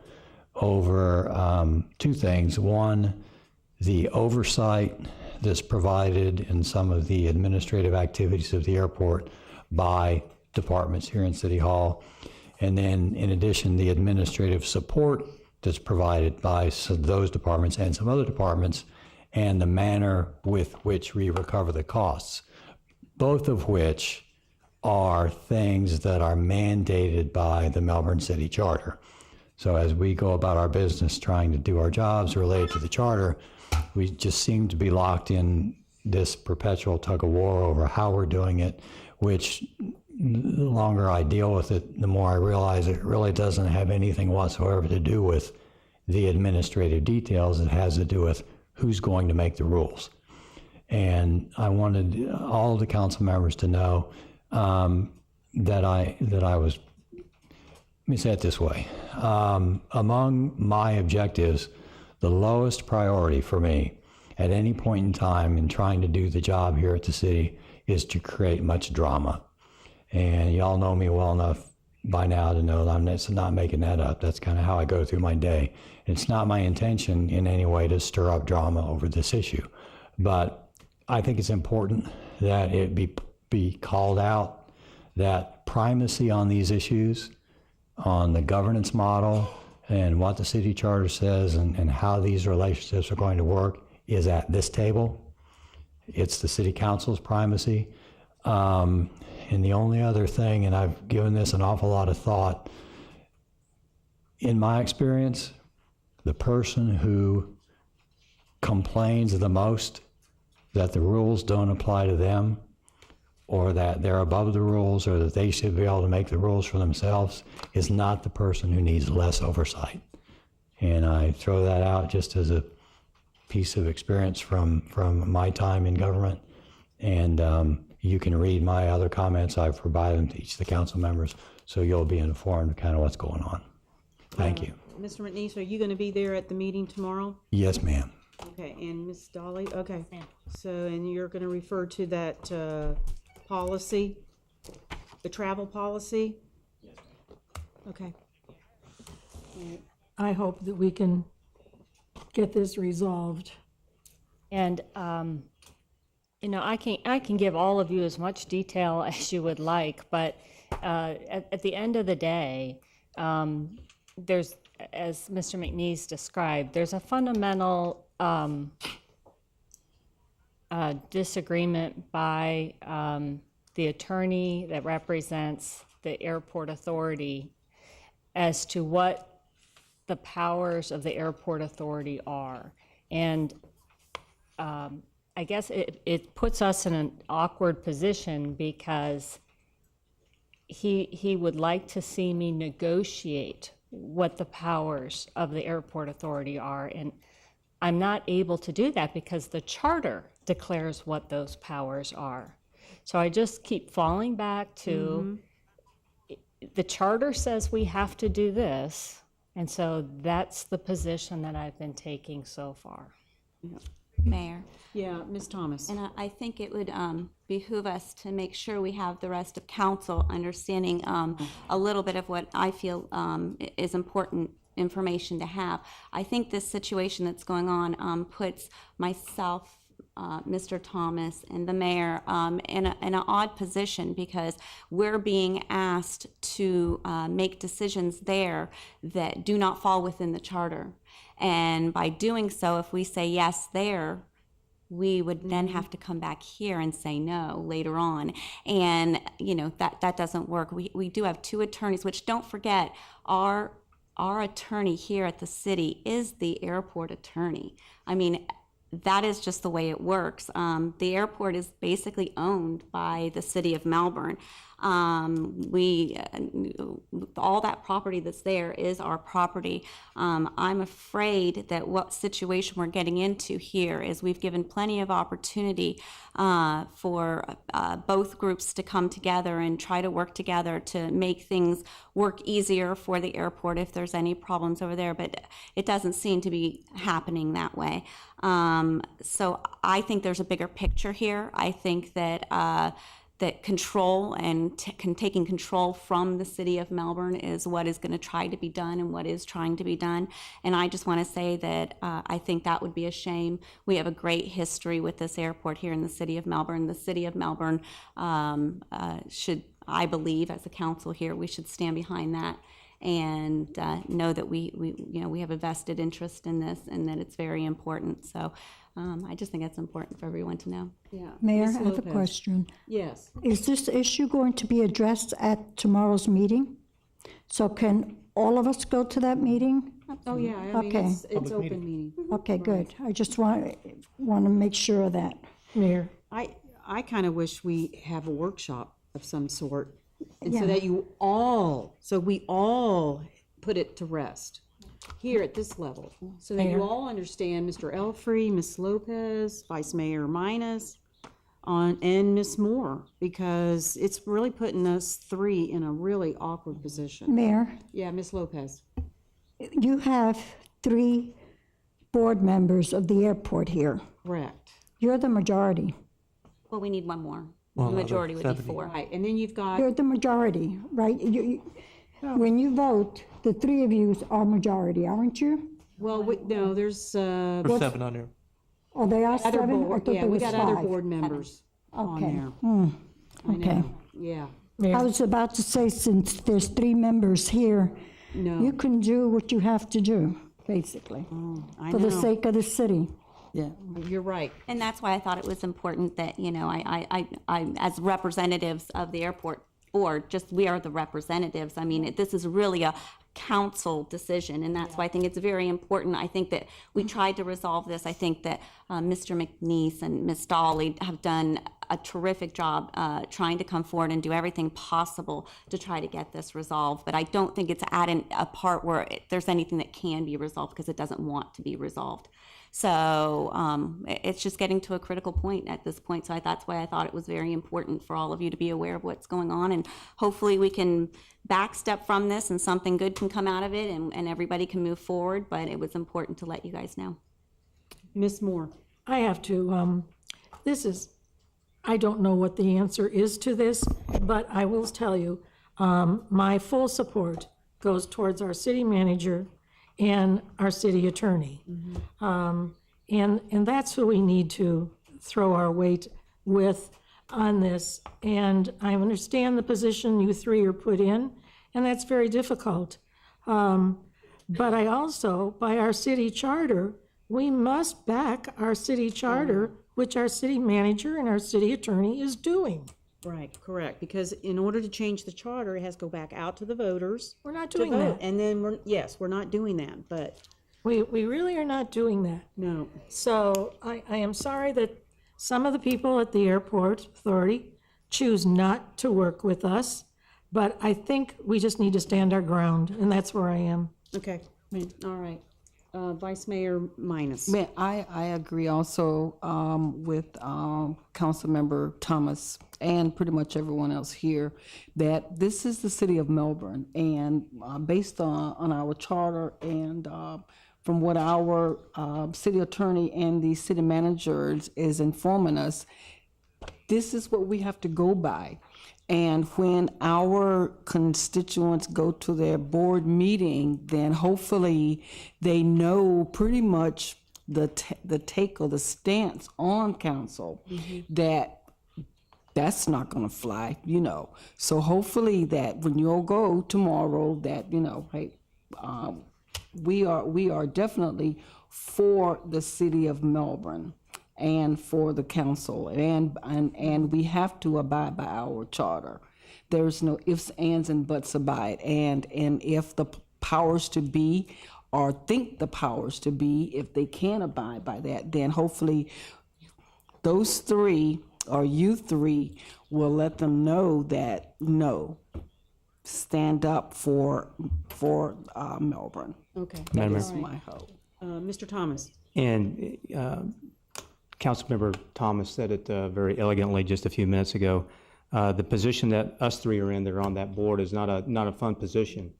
over two things. One, the oversight that's provided in some of the administrative activities of the airport by departments here in City Hall. And then, in addition, the administrative support that's provided by those departments and some other departments, and the manner with which we recover the costs, both of which are things that are mandated by the Melbourne City Charter. So as we go about our business trying to do our jobs related to the charter, we just seem to be locked in this perpetual tug of war over how we're doing it, which the longer I deal with it, the more I realize it really doesn't have anything whatsoever to do with the administrative details. It has to do with who's going to make the rules. And I wanted all the council members to know that I was, let me say it this way, among my objectives, the lowest priority for me at any point in time in trying to do the job here at the city is to create much drama. And y'all know me well enough by now to know that I'm not making that up. That's kind of how I go through my day. It's not my intention in any way to stir up drama over this issue. But I think it's important that it be called out that primacy on these issues, on the governance model and what the city charter says and how these relationships are going to work is at this table. It's the city council's primacy. And the only other thing, and I've given this an awful lot of thought, in my experience, the person who complains the most that the rules don't apply to them, or that they're above the rules, or that they should be able to make the rules for themselves, is not the person who needs less oversight. And I throw that out just as a piece of experience from my time in government. And you can read my other comments. I've provided them to each of the council members, so you'll be informed of kind of what's going on. Thank you. Mr. McNeese, are you going to be there at the meeting tomorrow? Yes, ma'am. Okay, and Ms. Dolly, okay. So, and you're going to refer to that policy, the travel policy? Yes, ma'am. Okay. I hope that we can get this resolved. And, you know, I can give all of you as much detail as you would like, but at the end of the day, there's, as Mr. McNeese described, there's a fundamental disagreement by the attorney that represents the airport authority as to what the powers of the airport authority are. And I guess it puts us in an awkward position because he would like to see me negotiate what the powers of the airport authority are. And I'm not able to do that because the charter declares what those powers are. So I just keep falling back to the charter says we have to do this. And so that's the position that I've been taking so far. Mayor. Yeah, Ms. Thomas. And I think it would behoove us to make sure we have the rest of council understanding a little bit of what I feel is important information to have. I think this situation that's going on puts myself, Mr. Thomas, and the mayor in an odd position because we're being asked to make decisions there that do not fall within the charter. And by doing so, if we say yes there, we would then have to come back here and say no later on. And, that doesn't work. We do have two attorneys, which don't forget, our attorney here at the city is the airport attorney. I mean, that is just the way it works. The airport is basically owned by the city of Melbourne. All that property that's there is our property. I'm afraid that what situation we're getting into here is we've given plenty of opportunity for both groups to come together and try to work together to make things work easier for the airport if there's any problems over there, but it doesn't seem to be happening that way. So I think there's a bigger picture here. I think that that control and taking control from the city of Melbourne is what is going to try to be done and what is trying to be done. And I just want to say that I think that would be a shame. We have a great history with this airport here in the city of Melbourne. The city of Melbourne should, I believe, as a council here, we should stand behind that and know that we have a vested interest in this and that it's very important. So I just think that's important for everyone to know. Yeah. Mayor, Ms. I have a Lopez. question. Yes. Is this issue going to be addressed at tomorrow's meeting? So can all of us go to that meeting? Oh, yeah, I mean, Okay. it's open meeting. Okay, good. I just want to make sure of that. Mayor, I kind of wish we have a workshop of some sort, and so Yeah. that we all put it to rest here at this level, so that you Mayor? all understand, Mr. Elfrey, Ms. Lopez, Vice Mayor Minus, and Ms. Moore, because it's really putting us three in a really awkward position. Mayor, Yeah, Ms. Lopez. you have 3 board members of the airport here. Correct. You're the majority. Well, we need one more. Well, The majority would be 70. 4. Right, and then you've got, You're the majority, right? When you vote, the 3 of you are majority, aren't you? well, no, there's, There's 7 on there. Oh, they are other 7? I board, thought yeah, there we was got other 5. board members on Okay. there. I Okay. know, yeah. I was about to say, since there's 3 members here, No. you can do what you have to do, basically, I for the know. sake of the city. Yeah, you're right. And that's why I thought it was important that, I as representatives of the airport board, just we are the representatives. I mean, this is really a council decision, and that's why I think it's very important. I think that we tried to resolve this. I think that Mr. McNeese and Ms. Dolly have done a terrific job trying to come forward and do everything possible to try to get this resolved. But I don't think it's at a part where there's anything that can be resolved because it doesn't want to be resolved. So it's just getting to a critical point at this point. So that's why I thought it was very important for all of you to be aware of what's going on. And hopefully we can backstep from this and something good can come out of it and everybody can move forward. But it was important to let you guys know. Ms. Moore. I have to, I don't know what the answer is to this, but I will tell you, my full support goes towards our city manager and our city attorney. And that's who we need to throw our weight with on this. And I understand the position you 3 are put in, and that's very difficult. But I also, by our city charter, we must back our city charter, which our city manager and our city attorney is doing. Right, correct, because in order to change the charter, it has to go back out to the voters. We're not to doing vote. that. And then we're not doing that, but. We really are not doing that. No. So I am sorry that some of the people at the airport authority choose not to work with us. But I think we just need to stand our ground, and that's where I am. Okay, all right. Vice Mayor Minus. I agree also with Councilmember Thomas and pretty much everyone else here that this is the city of Melbourne, and based on our charter and from what our city attorney and the city managers is informing us, this is what we have to go by. And when our constituents go to their board meeting, then hopefully they know pretty much the take or the stance on council that that's not going to fly, you know. So hopefully that when you all go tomorrow, that, you know, hey, we are definitely for the city of Melbourne and for the council, and we have to abide by our charter. There's no ifs, ands, and buts about it. And if the powers to be or think the powers to be, if they can abide by that, then hopefully those three or you three will let them know that no, stand up for Melbourne. Okay. That Madam is Mayor. my hope. Mr. Thomas. And Councilmember Thomas said it very elegantly just a few minutes ago. The position that us three are in, that are on that board, is not a fun position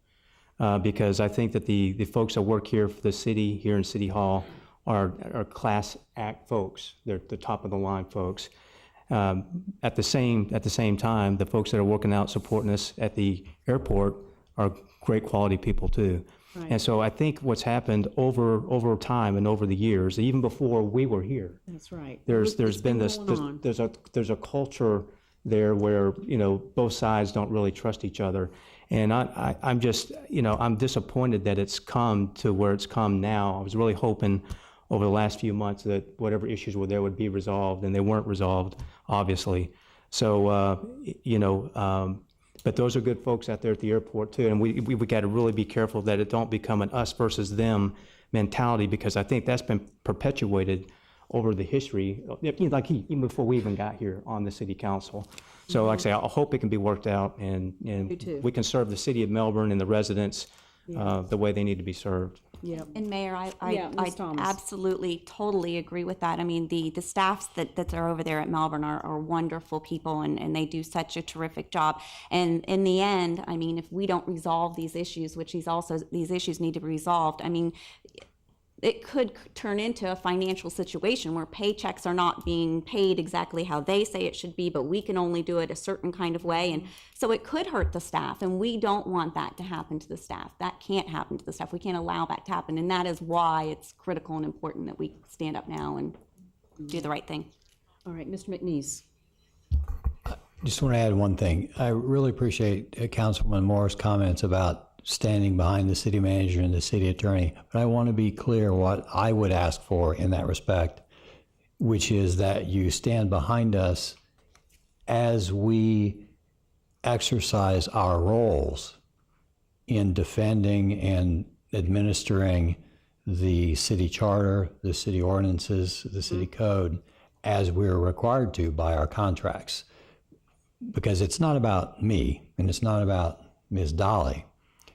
because I think that the folks that work here for the city, here in City Hall, are class act folks. They're the top of the line folks. At the same time, the folks that are working out supporting us at the airport are great quality people too. Right. And so I think what's happened over time and over the years, even before we were here, That's right. there's It's been this going on. there's a culture there where, you know, both sides don't really trust each other. And I'm just, you know, I'm disappointed that it's come to where it's come now. I was really hoping over the last few months that whatever issues were there would be resolved, and they weren't resolved, obviously. So, you know, but those are good folks out there at the airport too, and we got to really be careful that it don't become an us versus them mentality, because I think that's been perpetuated over the history, like even before we even got here on the city council. So like I say, I hope it can be worked out, and we can serve the city of Melbourne and the residents the way they need to be served. Yeah. And Mayor, Ms. I Thomas. absolutely, totally agree with that. I mean, the staffs that are over there at Melbourne are wonderful people, and they do such a terrific job. And in the end, I mean, if we don't resolve these issues, which these issues need to be resolved, I mean, it could turn into a financial situation where paychecks are not being paid exactly how they say it should be, but we can only do it a certain kind of way. And so it could hurt the staff, and we don't want that to happen to the staff. That can't happen to the staff. We can't allow that to happen. And that is why it's critical and important that we stand up now and do the right thing. All right, Mr. McNeese. Just want to add one thing. I really appreciate Councilman Moore's comments about standing behind the city manager and the city attorney. But I want to be clear what I would ask for in that respect, which is that you stand behind us as we exercise our roles in defending and administering the city charter, the city ordinances, the city code, as we're required to by our contracts. Because it's not about me, and it's not about Ms. Dolly.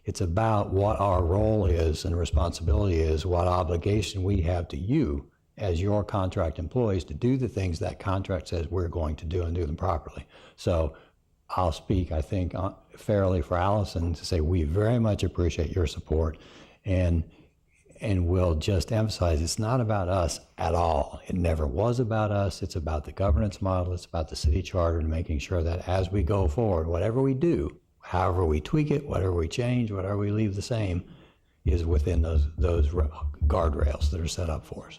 It's about what our role is and responsibility is, what obligation we have to you as your contract employees to do the things that contract says we're going to do and do them properly. So I'll speak, I think, fairly for Allison to say we very much appreciate your support, and we'll just emphasize it's not about us at all. It never was about us. It's about the governance model. It's about the city charter and making sure that as we go forward, whatever we do, however we tweak it, whatever we change, whatever we leave the same, is within those guardrails that are set up for us.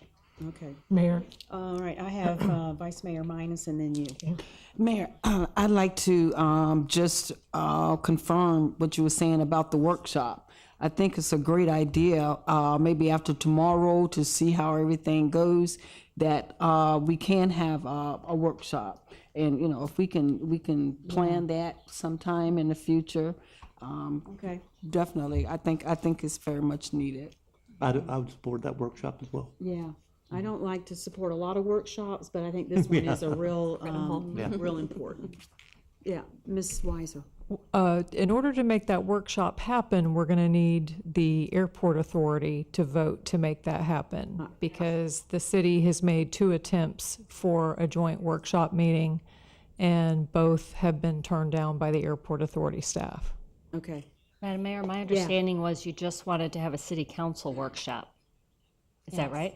Okay. Mayor. All right, I have Vice Mayor Minus and then you. Mayor, I'd like to just confirm what you were saying about the workshop. I think it's a great idea, maybe after tomorrow, to see how everything goes, that we can have a workshop. And, you know, if we can plan that sometime in the future, okay, definitely. I think it's very much needed. I would support that workshop as well. Yeah. I don't like to support a lot of workshops, but I think this one is a real, real important. Yeah, Ms. Weiser. In order to make that workshop happen, we're going to need the airport authority to vote to make that happen, because the city has made 2 attempts for a joint workshop meeting, and both have been turned down by the airport authority staff. Okay. Madam Mayor, my understanding was you just wanted to have a city council workshop. Is that right?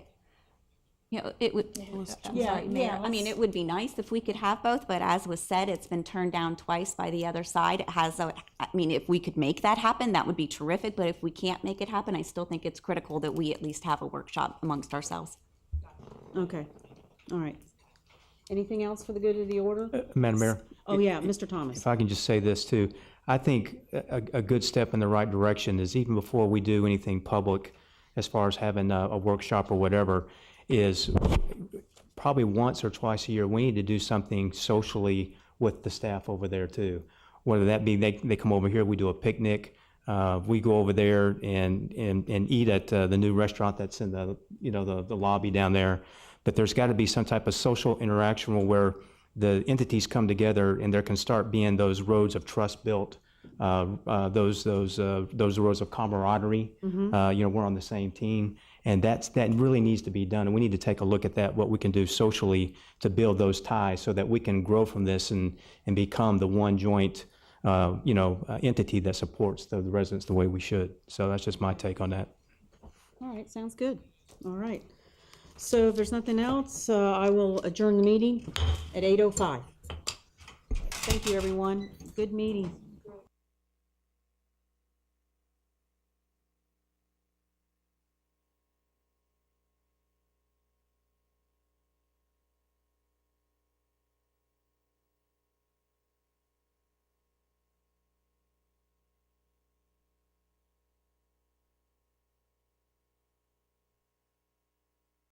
You know, it would, I'm sorry, Mayor. I mean, it would be nice if we could have both, but as was said, it's been turned down twice by the other side. It has, I mean, if we could make that happen, that would be terrific, but if we can't make it happen, I still think it's critical that we at least have a workshop amongst ourselves. Okay, all right. Anything else for the good of the order? Madam Mayor? Oh, yeah, Mr. Thomas. If I can just say this too, I think a good step in the right direction is, even before we do anything public, as far as having a workshop or whatever, is probably once or twice a year, we need to do something socially with the staff over there too. Whether that be they come over here, we do a picnic, we go over there and eat at the new restaurant that's in the the lobby down there. But there's got to be some type of social interaction where the entities come together, and there can start being those roads of trust built, those roads of camaraderie. We're on the same team, and that really needs to be done. And we need to take a look at that, what we can do socially to build those ties, so that we can grow from this and become the one joint entity that supports the residents the way we should. So that's just my take on that. All right, sounds good. All right. So if there's nothing else, I will adjourn the meeting at 8:05. Thank you, everyone. Good meeting.